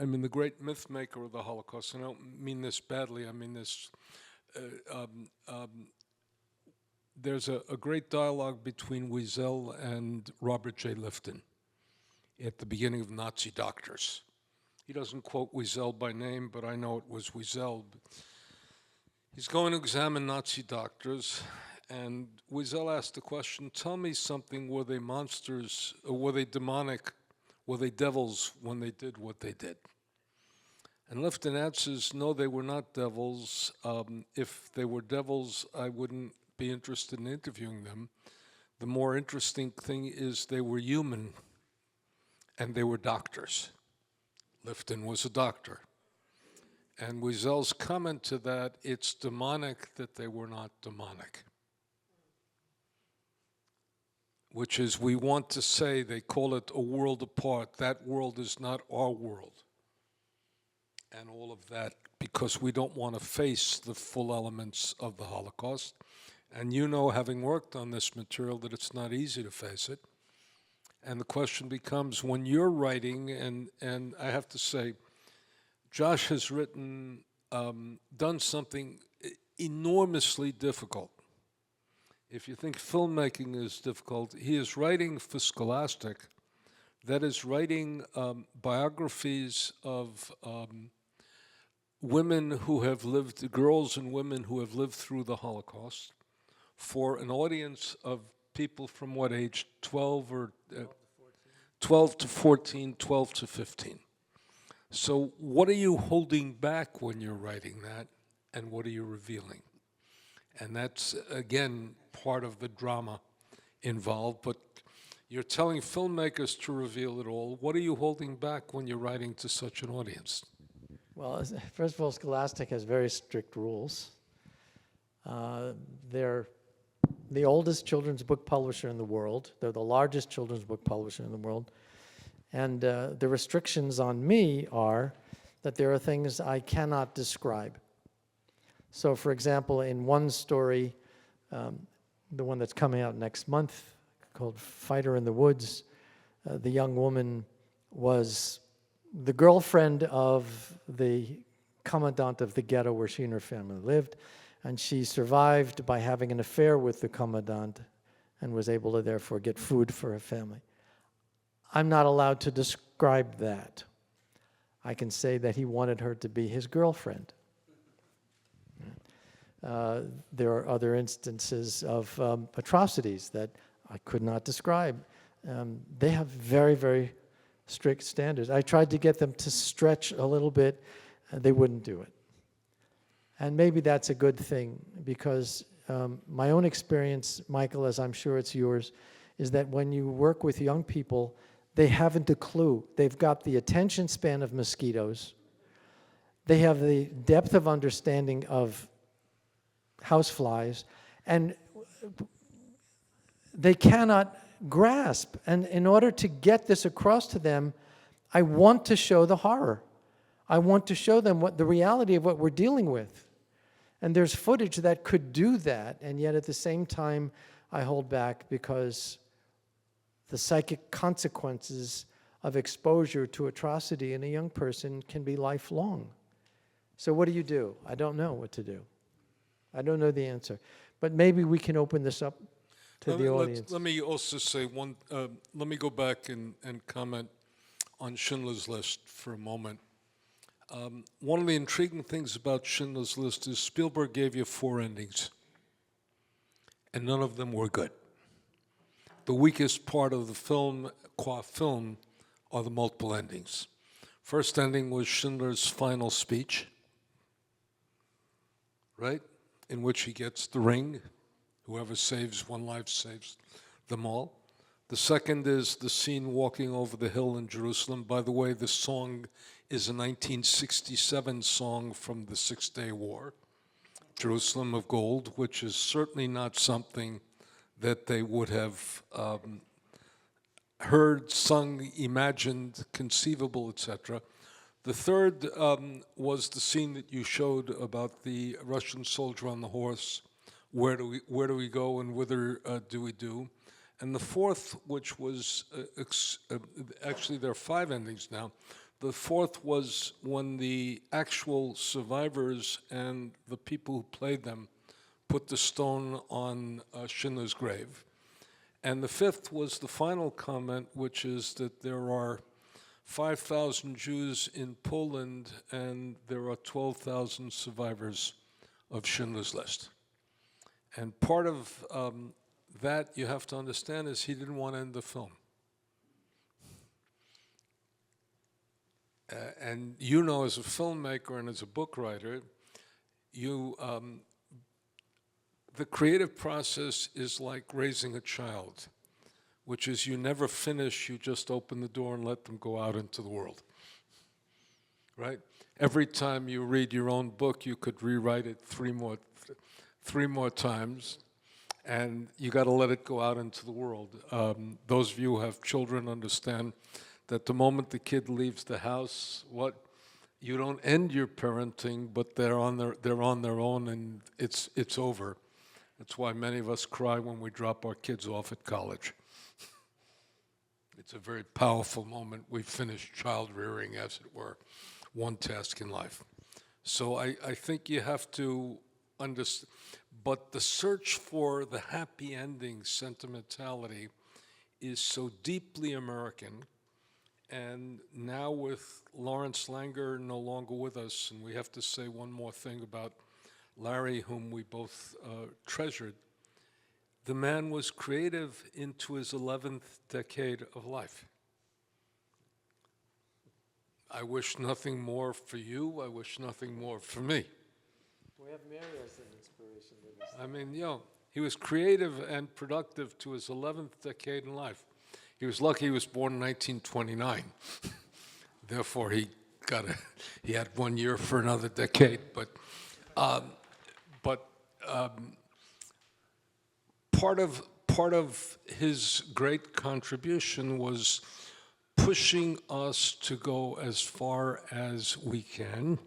I mean, the great myth maker of the Holocaust. And I don't mean this badly. I mean this. There's a great dialogue between Wiesel and Robert J. Lifton at the beginning of Nazi Doctors. He doesn't quote Wiesel by name, but I know it was Wiesel. He's going to examine Nazi doctors, and Wiesel asked the question, tell me something, were they monsters, or were they demonic, were they devils when they did what they did? And Lifton answers, no, they were not devils. If they were devils, I wouldn't be interested in interviewing them. The more interesting thing is they were human, and they were doctors. Lifton was a doctor. And Wiesel's comment to that, it's demonic that they were not demonic. Which is, we want to say, they call it a world apart. That world is not our world. And all of that, because we don't want to face the full elements of the Holocaust. And you know, having worked on this material, that it's not easy to face it. And the question becomes, when you're writing, and I have to say, Josh has written, done something enormously difficult. If you think filmmaking is difficult, he is writing for Scholastic, that is writing biographies of women who have lived, girls and women who have lived through the Holocaust, for an audience of people from what age? 12 or 12 to 14, 12 to 15. So what are you holding back when you're writing that, and what are you revealing? And that's, again, part of the drama involved, but you're telling filmmakers to reveal it all. What are you holding back when you're writing to such an audience? Well, first of all, Scholastic has very strict rules. They're the oldest children's book publisher in the world. They're the largest children's book publisher in the world. And the restrictions on me are that there are things I cannot describe. So, for example, in one story, the one that's coming out next month, called Fighter in the Woods, the young woman was the girlfriend of the commandant of the ghetto where she and her family lived, and she survived by having an affair with the commandant and was able to therefore get food for her family. I'm not allowed to describe that. I can say that he wanted her to be his girlfriend. There are other instances of atrocities that I could not describe. They have very, very strict standards. I tried to get them to stretch a little bit, and they wouldn't do it. And maybe that's a good thing, because my own experience, Michael, as I'm sure it's yours, is that when you work with young people, they haven't a clue. They've got the attention span of mosquitoes. They have the depth of understanding of houseflies, and they cannot grasp. And in order to get this across to them, I want to show the horror. I want to show them what the reality of what we're dealing with. And there's footage that could do that, and yet at the same time, I hold back because the psychic consequences of exposure to atrocity in a young person can be lifelong. So what do? I don't know what to do. I don't know the answer. But maybe we can open this up to the audience. Let me also say one, let me go back and comment on Schindler's List for a moment. One of the intriguing things about Schindler's List is Spielberg gave you 4 endings, and none of them were good. The weakest part of the film, qua film, are the multiple endings. First ending was Schindler's final speech, right? In which he gets the ring. Whoever saves one life saves them all. The second is the scene walking over the hill in Jerusalem. By the way, the song is a 1967 song from the Six-Day War, Jerusalem of Gold, which is certainly not something that they would have heard, sung, imagined, conceivable, etc. The third was the scene that you showed about the Russian soldier on the horse. Where do we go and whither do we do? And the fourth, which was actually there are 5 endings now. The fourth was when the actual survivors and the people who played them put the stone on Schindler's grave. And the fifth was the final comment, which is that there are 5,000 Jews in Poland and there are 12,000 survivors of Schindler's List. And part of that you have to understand is he didn't want to end the film. And you know, as a filmmaker and as a book writer, the creative process is like raising a child, which is you never finish, you just open the door and let them go out into the world, right? Every time you read your own book, you could rewrite it three more times, and you got to let it go out into the world. Those of you who have children understand that the moment the kid leaves the house, you don't end your parenting, but they're on their own, and it's over. That's why many of us cry when we drop our kids off at college. It's a very powerful moment. We've finished child rearing, as it were, one task in life. So I think you have to understand, but the search for the happy ending sentimentality is so deeply American. And now with Lawrence Langer no longer with us, and we have to say one more thing about Larry, whom we both treasured, the man was creative into his 11th decade of life. I wish nothing more for you. I wish nothing more for me. We have Mary as an inspiration. I mean, he was creative and productive to his 11th decade in life. He was lucky he was born in 1929. Therefore, he had 1 year for another decade. But part of his great contribution was pushing us to go as far as we can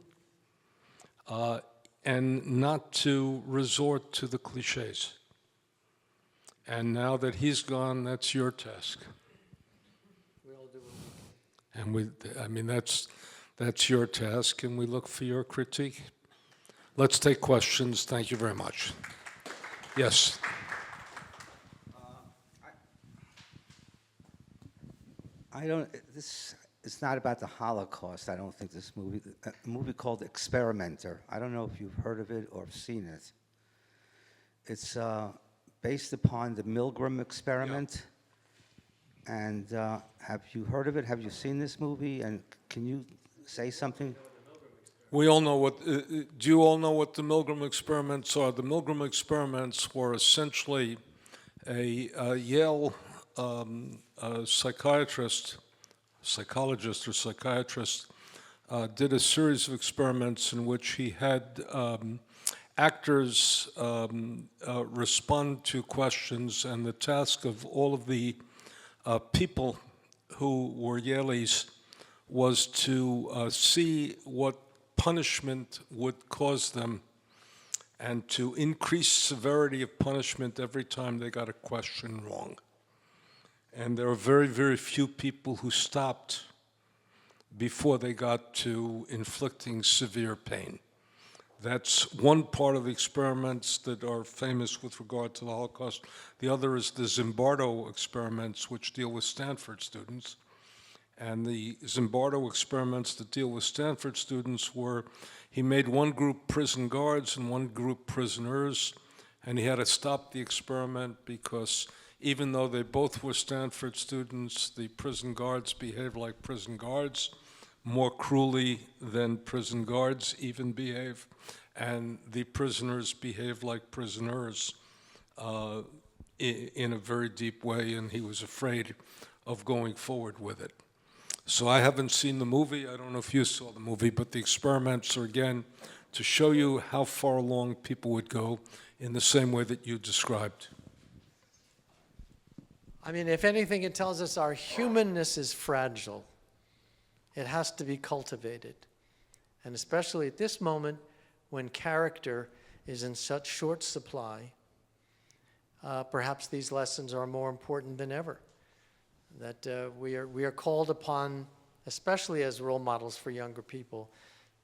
and not to resort to the cliches. And now that he's gone, that's your task. We all do what we can. And that's your task, and we look for your critique. Let's take questions. Thank you very much. Yes. This is not about the Holocaust, I don't think, this movie. A movie called Experimenter. I don't know if you've heard of it or seen it. It's based upon the Milgram experiment. Yeah. And have you heard of it? Have you seen this movie? And can you say something? We all know do you all know what the Milgram experiments are? The Milgram experiments were essentially a Yale psychologist or psychiatrist did a series of experiments in which he had actors respond to questions, and the task of all of the people who were Yaleys was to see what punishment would cause them and to increase severity of punishment every time they got a question wrong. And there are very, very few people who stopped before they got to inflicting severe pain. That's one part of the experiments that are famous with regard to the Holocaust. The other is the Zimbardo experiments, which deal with Stanford students. And the Zimbardo experiments that deal with Stanford students were, he made one group prison guards and one group prisoners, and he had to stop the experiment because even though they both were Stanford students, the prison guards behaved like prison guards, more cruelly than prison guards even behave, and the prisoners behaved like prisoners in a very deep way, and he was afraid of going forward with it. So I haven't seen the movie. I don't know if you saw the movie, but the experiments are, again, to show you how far along people would go in the same way that you described. I mean, if anything, it tells us our humanness is fragile. It has to be cultivated. And especially at this moment, when character is in such short supply, perhaps these lessons are more important than ever. That we are called upon, especially as role models for younger people,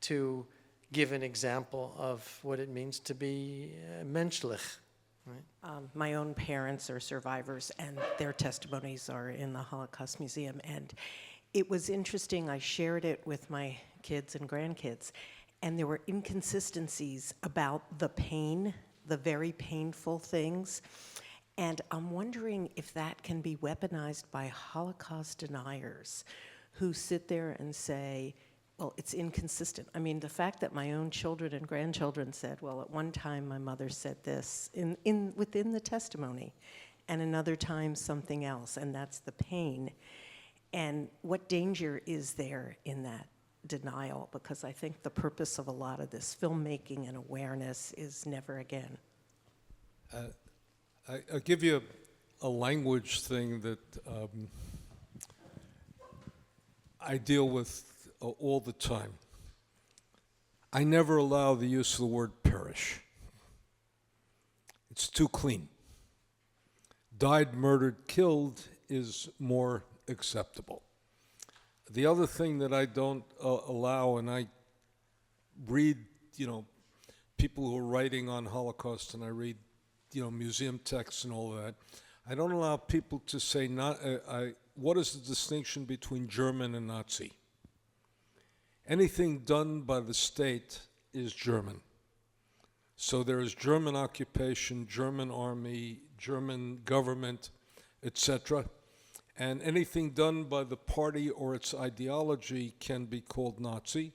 to give an example of what it means to be menschlich. Right? My own parents are survivors, and their testimonies are in the Holocaust Museum. And it was interesting. I shared it with my kids and grandkids, and there were inconsistencies about the pain, the very painful things. And I'm wondering if that can be weaponized by Holocaust deniers who sit there and say, well, it's inconsistent. I mean, the fact that my own children and grandchildren said, well, at one time my mother said this within the testimony, and another time something else, and that's the pain. And what danger is there in that denial? Because I think the purpose of a lot of this filmmaking and awareness is never again. I'll give you a language thing that I deal with all the time. I never allow the use of the word perish. It's too clean. Died, murdered, killed is more acceptable. The other thing that I don't allow, and I read, people who are writing on Holocaust, and I read, museum texts and all that, I don't allow people to say, what is the distinction between German and Nazi? Anything done by the state is German. So there is German occupation, German army, German government, etc. And anything done by the party or its ideology can be called Nazi.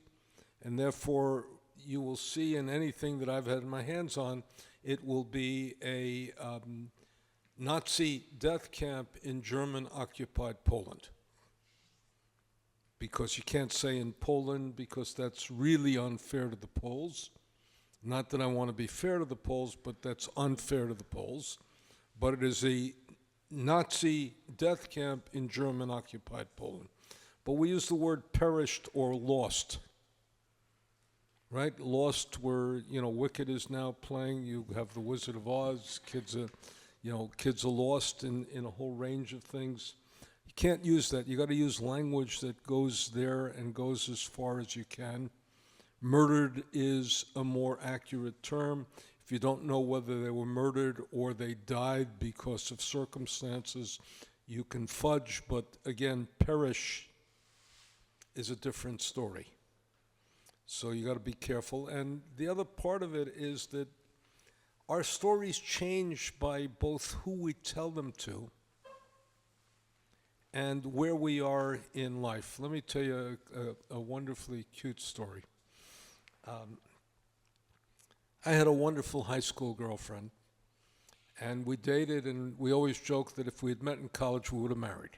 And therefore, you will see in anything that I've had my hands on, it will be a Nazi death camp in German-occupied Poland. Because you can't say in Poland, because that's really unfair to the Poles. Not that I want to be fair to the Poles, but that's unfair to the Poles. But it is a Nazi death camp in German-occupied Poland. But we use the word perished or lost. Right? Lost where, Wicked is now playing. You have The Wizard of Oz. Kids are lost in a whole range of things. You can't use that. You got to use language that goes there and goes as far as you can. Murdered is a more accurate term. If you don't know whether they were murdered or they died because of circumstances, you can fudge, but again, perish is a different story. So you got to be careful. And the other part of it is that our stories change by both who we tell them to and where we are in life. Let me tell you a wonderfully cute story. I had a wonderful high school girlfriend, and we dated, and we always joked that if we had met in college, we would have married.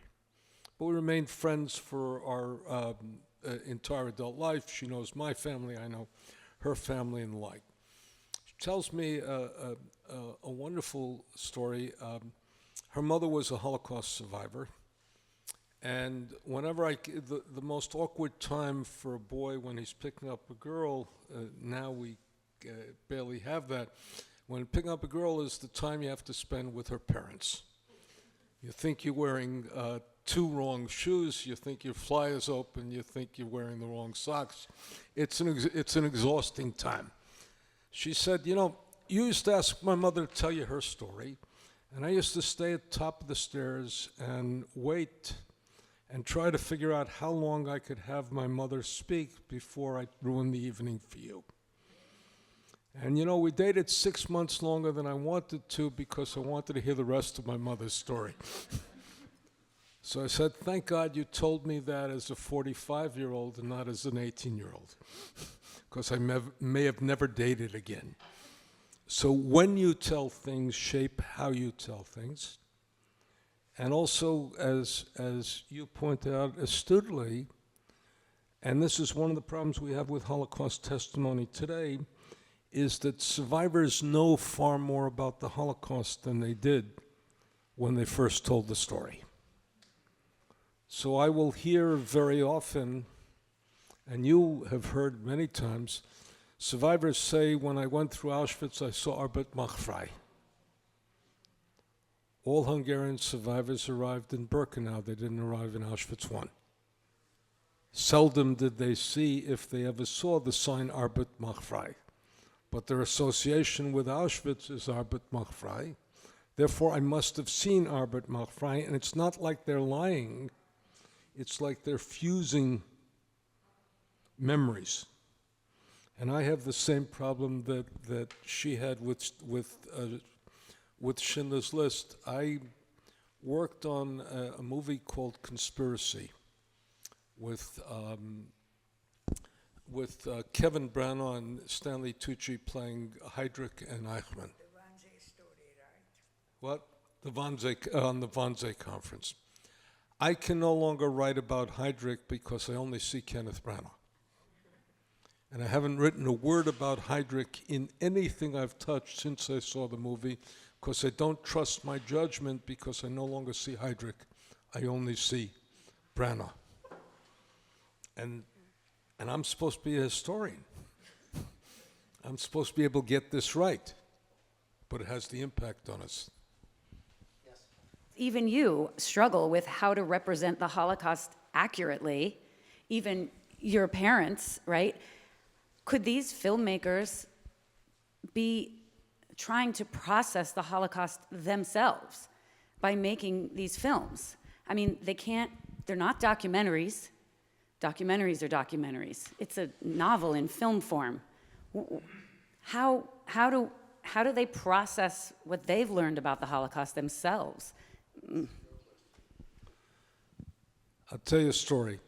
But we remained friends for our entire adult life. She knows my family, I know her family, and the like. She tells me a wonderful story. Her mother was a Holocaust survivor, and whenever the most awkward time for a boy when he's picking up a girl, now we barely have that, when picking up a girl is the time you have to spend with her parents. You think you're wearing two wrong shoes, you think your fly is open, you think you're wearing the wrong socks. It's an exhausting time. She said, you used to ask my mother to tell you her story, and I used to stay at the top of the stairs and wait and try to figure out how long I could have my mother speak before I ruined the evening for you. And you know, we dated 6 months longer than I wanted to because I wanted to hear the rest of my mother's story. So I said, thank God you told me that as a 45-year-old and not as an 18-year-old, because I may have never dated again. So when you tell things, shape how you tell things. And also, as you point out astutely, and this is one of the problems we have with Holocaust testimony today, is that survivors know far more about the Holocaust than they did when they first told the story. So I will hear very often, and you have heard many times, survivors say, when I went through Auschwitz, I saw Arbeit macht frei. All Hungarian survivors arrived in Birkenau. They didn't arrive in Auschwitz I. Seldom did they see, if they ever saw, the sign Arbeit macht frei. But their association with Auschwitz is Arbeit macht frei. Therefore, I must have seen Arbeit macht frei, and it's not like they're lying. It's like they're fusing memories. And I have the same problem that she had with Schindler's List. I worked on a movie called Conspiracy with Kevin Branagh and Stanley Tucci playing Heydrich and Eichmann. The Wannsee story, right? What? On the Wannsee conference. I can no longer write about Heydrich because I only see Kenneth Branagh. And I haven't written a word about Heydrich in anything I've touched since I saw the movie, because I don't trust my judgment, because I no longer see Heydrich. I only see Branagh. And I'm supposed to be a historian. I'm supposed to be able to get this right, but it has the impact on us. Even you struggle with how to represent the Holocaust accurately, even your parents, right? Could these filmmakers be trying to process the Holocaust themselves by making these films? I mean, they're not documentaries. Documentaries are documentaries. It's a novel in film form. How do they process what they've learned about the Holocaust themselves? I'll tell you a story.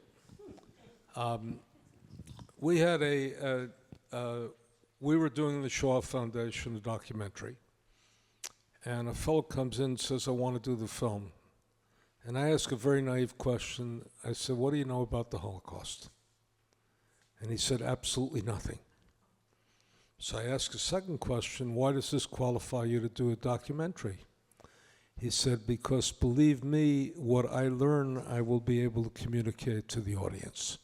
We had we were doing the Shoah Foundation, a documentary, and a fellow comes in and says, I want to do the film. And I ask a very naive question. I said, what do you know about the Holocaust? And he said, absolutely nothing. So I asked a second question, why does this qualify you to do a documentary? He said, because believe me, what I learn, I will be able to communicate to the audience.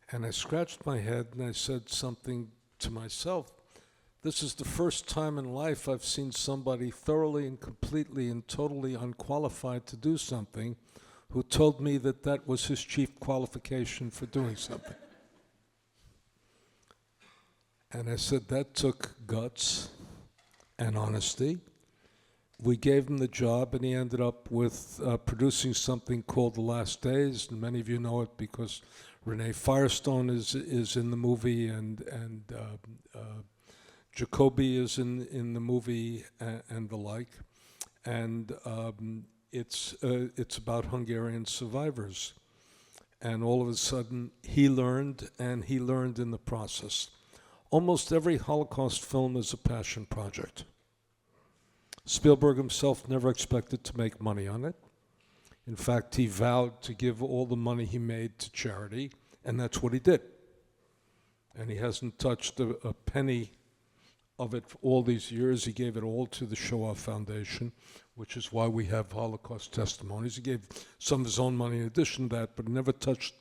And I scratched my head and I said something to myself. This is the first time in life I've seen somebody thoroughly and completely and totally unqualified to do something who told me that that was his chief qualification for doing something. And I said, that took guts and honesty. We gave him the job, and he ended up with producing something called The Last Days, and many of you know it because Renee Firestone is in the movie, and Jacoby is in the movie, and the like. And it's about Hungarian survivors. And all of a sudden, he learned, and he learned in the process. Almost every Holocaust film is a passion project. Spielberg himself never expected to make money on it. In fact, he vowed to give all the money he made to charity, and that's what he did. And he hasn't touched a penny of it for all these years. He gave it all to the Shoah Foundation, which is why we have Holocaust testimonies. He gave some of his own money in addition to that, but never touched.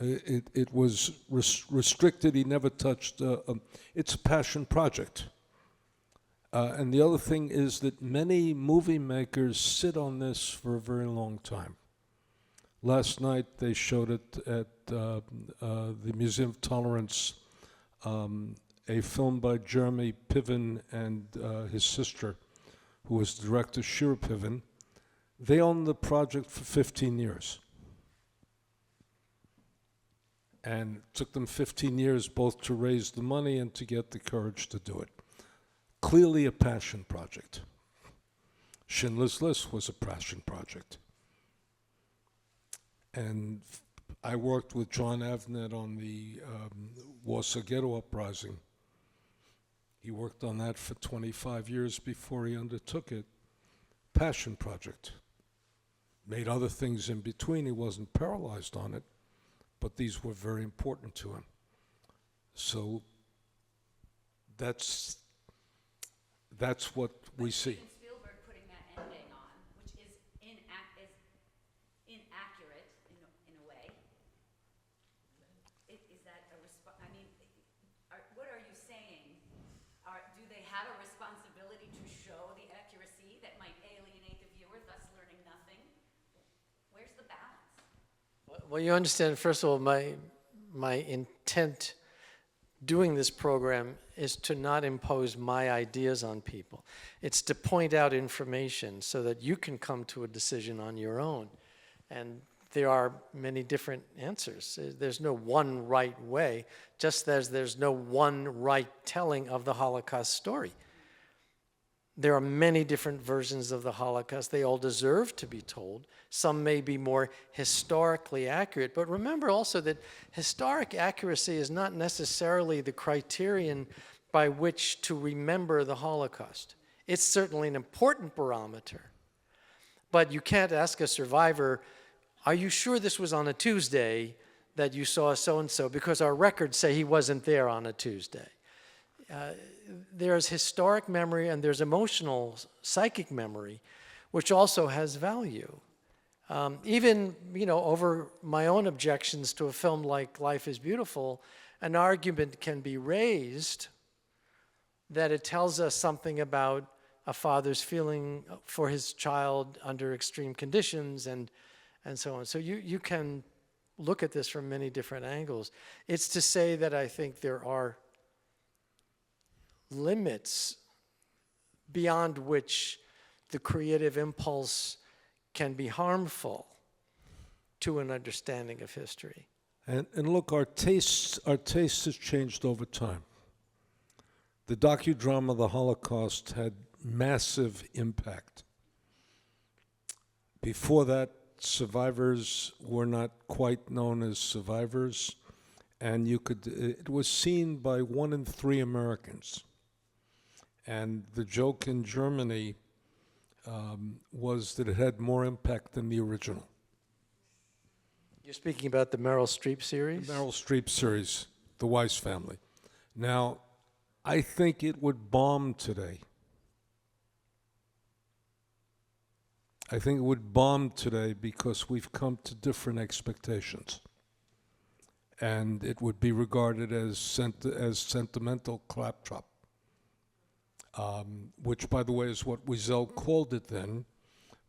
It was restricted. He never touched. It's a passion project. And the other thing is that many movie makers sit on this for a very long time. Last night they showed it at the Museum of Tolerance, a film by Jeremy Piven and his sister, who was the director, Shira Piven. They owned the project for 15 years. And it took them 15 years both to raise the money and to get the courage to do it. Clearly a passion project. Schindler's List was a passion project. And I worked with John Avnet on the Warsaw Ghetto Uprising. He worked on that for 25 years before he undertook it. Passion project. Made other things in between. He wasn't paralyzed on it, but these were very important to him. So that's what we see. Spielberg putting that ending on, which is inaccurate in a way. Is that a response? I mean, what are you saying? Do they have a responsibility to show the accuracy that might alienate the viewer, thus learning nothing? Where's the balance? Well, you understand, first of all, my intent doing this program is to not impose my ideas on people. It's to point out information so that you can come to a decision on your own. And there are many different answers. There's no one right way, just as there's no one right telling of the Holocaust story. There are many different versions of the Holocaust. They all deserve to be told. Some may be more historically accurate, but remember also that historic accuracy is not necessarily the criterion by which to remember the Holocaust. It's certainly an important barometer, but you can't ask a survivor, are you sure this was on a Tuesday that you saw so-and-so, because our records say he wasn't there on a Tuesday. There's historic memory and there's emotional, psychic memory, which also has value. Even, over my own objections to a film like Life is Beautiful, an argument can be raised that it tells us something about a father's feeling for his child under extreme conditions and so on. So you can look at this from many different angles. It's to say that I think there are limits beyond which the creative impulse can be harmful to an understanding of history. And look, our taste has changed over time. The docudrama The Holocaust had massive impact. Before that, survivors were not quite known as survivors, and it was seen by 1 in 3 Americans. And the joke in Germany was that it had more impact than the original. You're speaking about the Meryl Streep series? The Meryl Streep series, The Weiss Family. Now, I think it would bomb today. I think it would bomb today because we've come to different expectations. And it would be regarded as sentimental claptrap. Which, by the way, is what Wiesel called it then,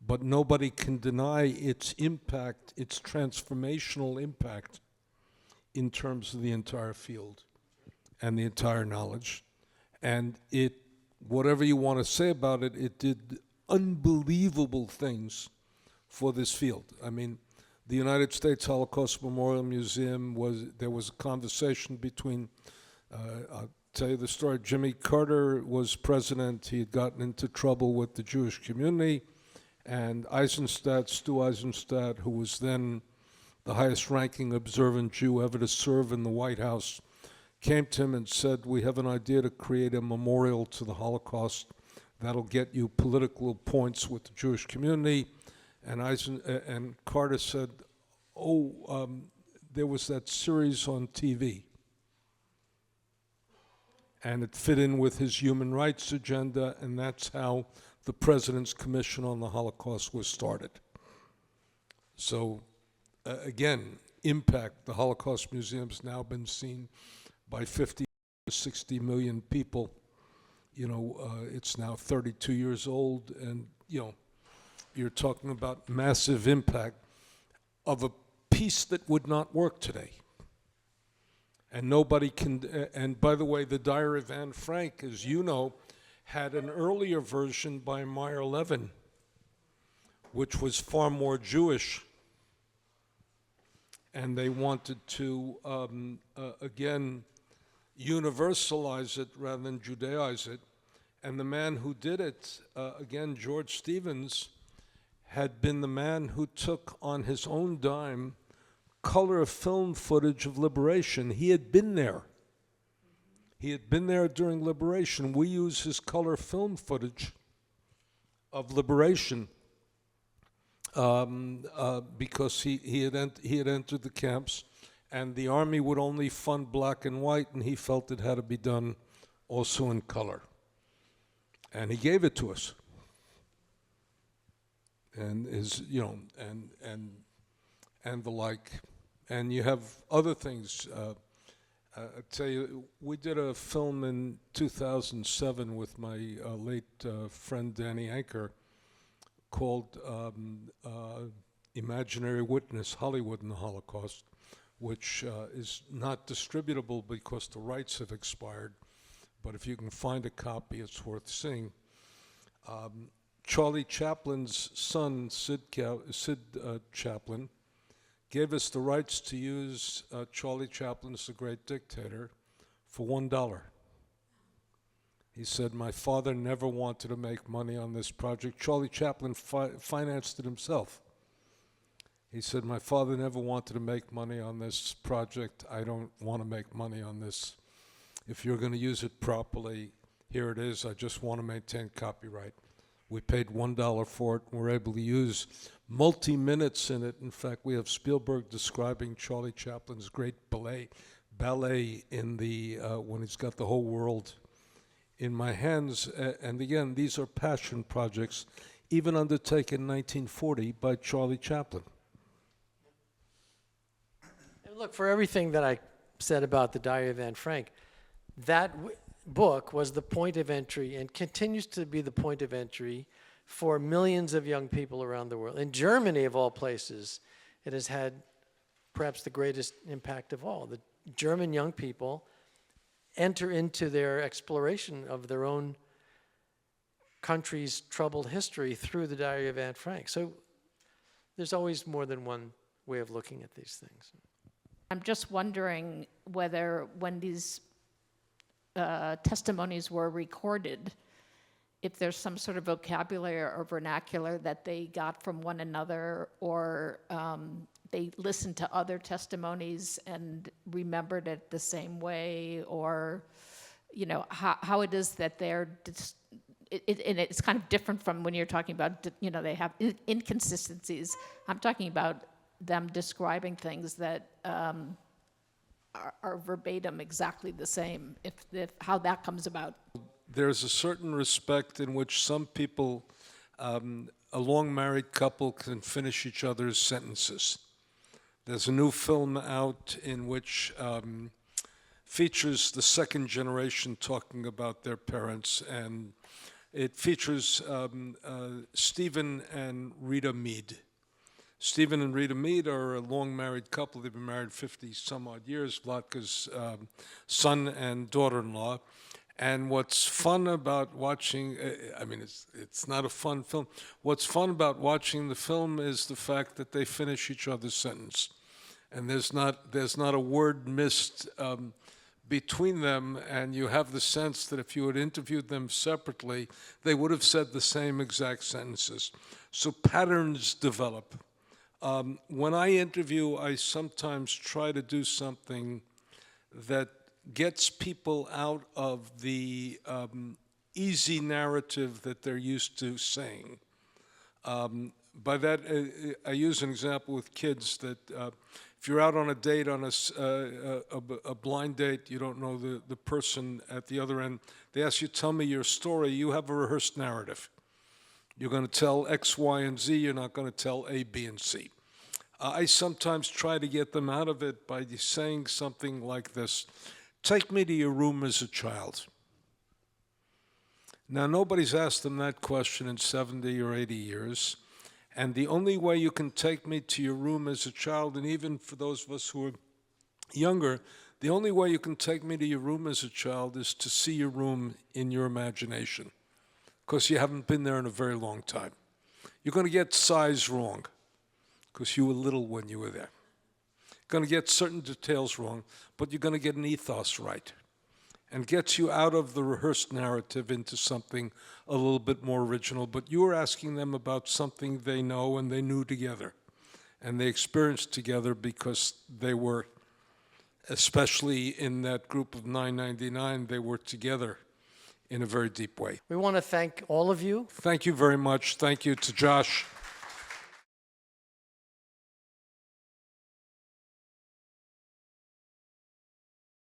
but nobody can deny its impact, its transformational impact in terms of the entire field and the entire knowledge. And whatever you want to say about it, it did unbelievable things for this field. I mean, the United States Holocaust Memorial Museum there was a conversation between, I'll tell you the story. Jimmy Carter was president. He had gotten into trouble with the Jewish community, and Stu Eisenstadt, who was then the highest-ranking observant Jew ever to serve in the White House, came to him and said, "We have an idea to create a memorial to the Holocaust that'll get you political points with the Jewish community." And Carter said, there was that series on TV. And it fit in with his human rights agenda, and that's how the President's Commission on the Holocaust was started. So, again, impact. The Holocaust Museum's now been seen by 50 to 60 million people. It's now 32 years old, and, you're talking about massive impact of a piece that would not work today. And nobody can, and by the way, the Diary of Anne Frank, as you know, had an earlier version by Meyer Levin, which was far more Jewish. and they wanted to, again, universalize it rather than Judaize it. And the man who did it, again, George Stevens, had been the man who took on his own dime color film footage of liberation. He had been there. He had been there during liberation. We use his color film footage of liberation because he had entered the camps, and the army would only fund black and white, and he felt it had to be done also in color. And he gave it to us. And and the like. And you have other things. I tell you, we did a film in 2007 with my late friend Danny Anker called Imaginary Witness, Hollywood and the Holocaust, which is not distributable because the rights have expired. But if you can find a copy, it's worth seeing. Charlie Chaplin's son, Sid Chaplin, gave us the rights to use Charlie Chaplin's The Great Dictator for $1. He said, my father never wanted to make money on this project. Charlie Chaplin financed it himself. He said, my father never wanted to make money on this project. I don't want to make money on this. If you're going to use it properly, here it is. I just want to maintain copyright. We paid $1 for it, and we're able to use multi-minutes in it. In fact, we have Spielberg describing Charlie Chaplin's great ballet in the when he's got the whole world in my hands. And again, these are passion projects, even undertaken in 1940 by Charlie Chaplin. And look, for everything that I said about the Diary of Anne Frank, that book was the point of entry and continues to be the point of entry for millions of young people around the world. In Germany, of all places, it has had perhaps the greatest impact of all. The German young people enter into their exploration of their own country's troubled history through the Diary of Anne Frank. So there's always more than one way of looking at these things. I'm just wondering whether when these testimonies were recorded, if there's some sort of vocabulary or vernacular that they got from one another, or they listened to other testimonies and remembered it the same way, or how it is that they're and it's kind of different from when you're talking about they have inconsistencies. I'm talking about them describing things that are verbatim exactly the same, if how that comes about. There's a certain respect in which some people, a long married couple, can finish each other's sentences. There's a new film out in which features the second generation talking about their parents, and it features Stephen and Rita Mead. Stephen and Rita Mead are a long married couple. They've been married 50-some-odd years, Vlatka's son and daughter-in-law. And what's fun about watching, it's not a fun film. What's fun about watching the film is the fact that they finish each other's sentence. And there's not a word missed between them, and you have the sense that if you had interviewed them separately, they would have said the same exact sentences. So patterns develop. When I interview, I sometimes try to do something that gets people out of the easy narrative that they're used to saying. By that, I use an example with kids that if you're out on a date, on a blind date, you don't know the person at the other end, they ask you, tell me your story, you have a rehearsed narrative. You're going to tell X, Y, and Z, you're not going to tell A, B, and C. I sometimes try to get them out of it by saying something like this: take me to your room as a child. Now, nobody's asked them that question in 70 or 80 years, and the only way you can take me to your room as a child, and even for those of us who are younger, the only way you can take me to your room as a child is to see your room in your imagination, because you haven't been there in a very long time. You're going to get size wrong, because you were little when you were there. Going to get certain details wrong, but you're going to get an ethos right, and gets you out of the rehearsed narrative into something a little bit more original. But you were asking them about something they know and they knew together, and they experienced together because they were, especially in that group of 999, they were together in a very deep way. We want to thank all of you. Thank you very much. Thank you to Josh.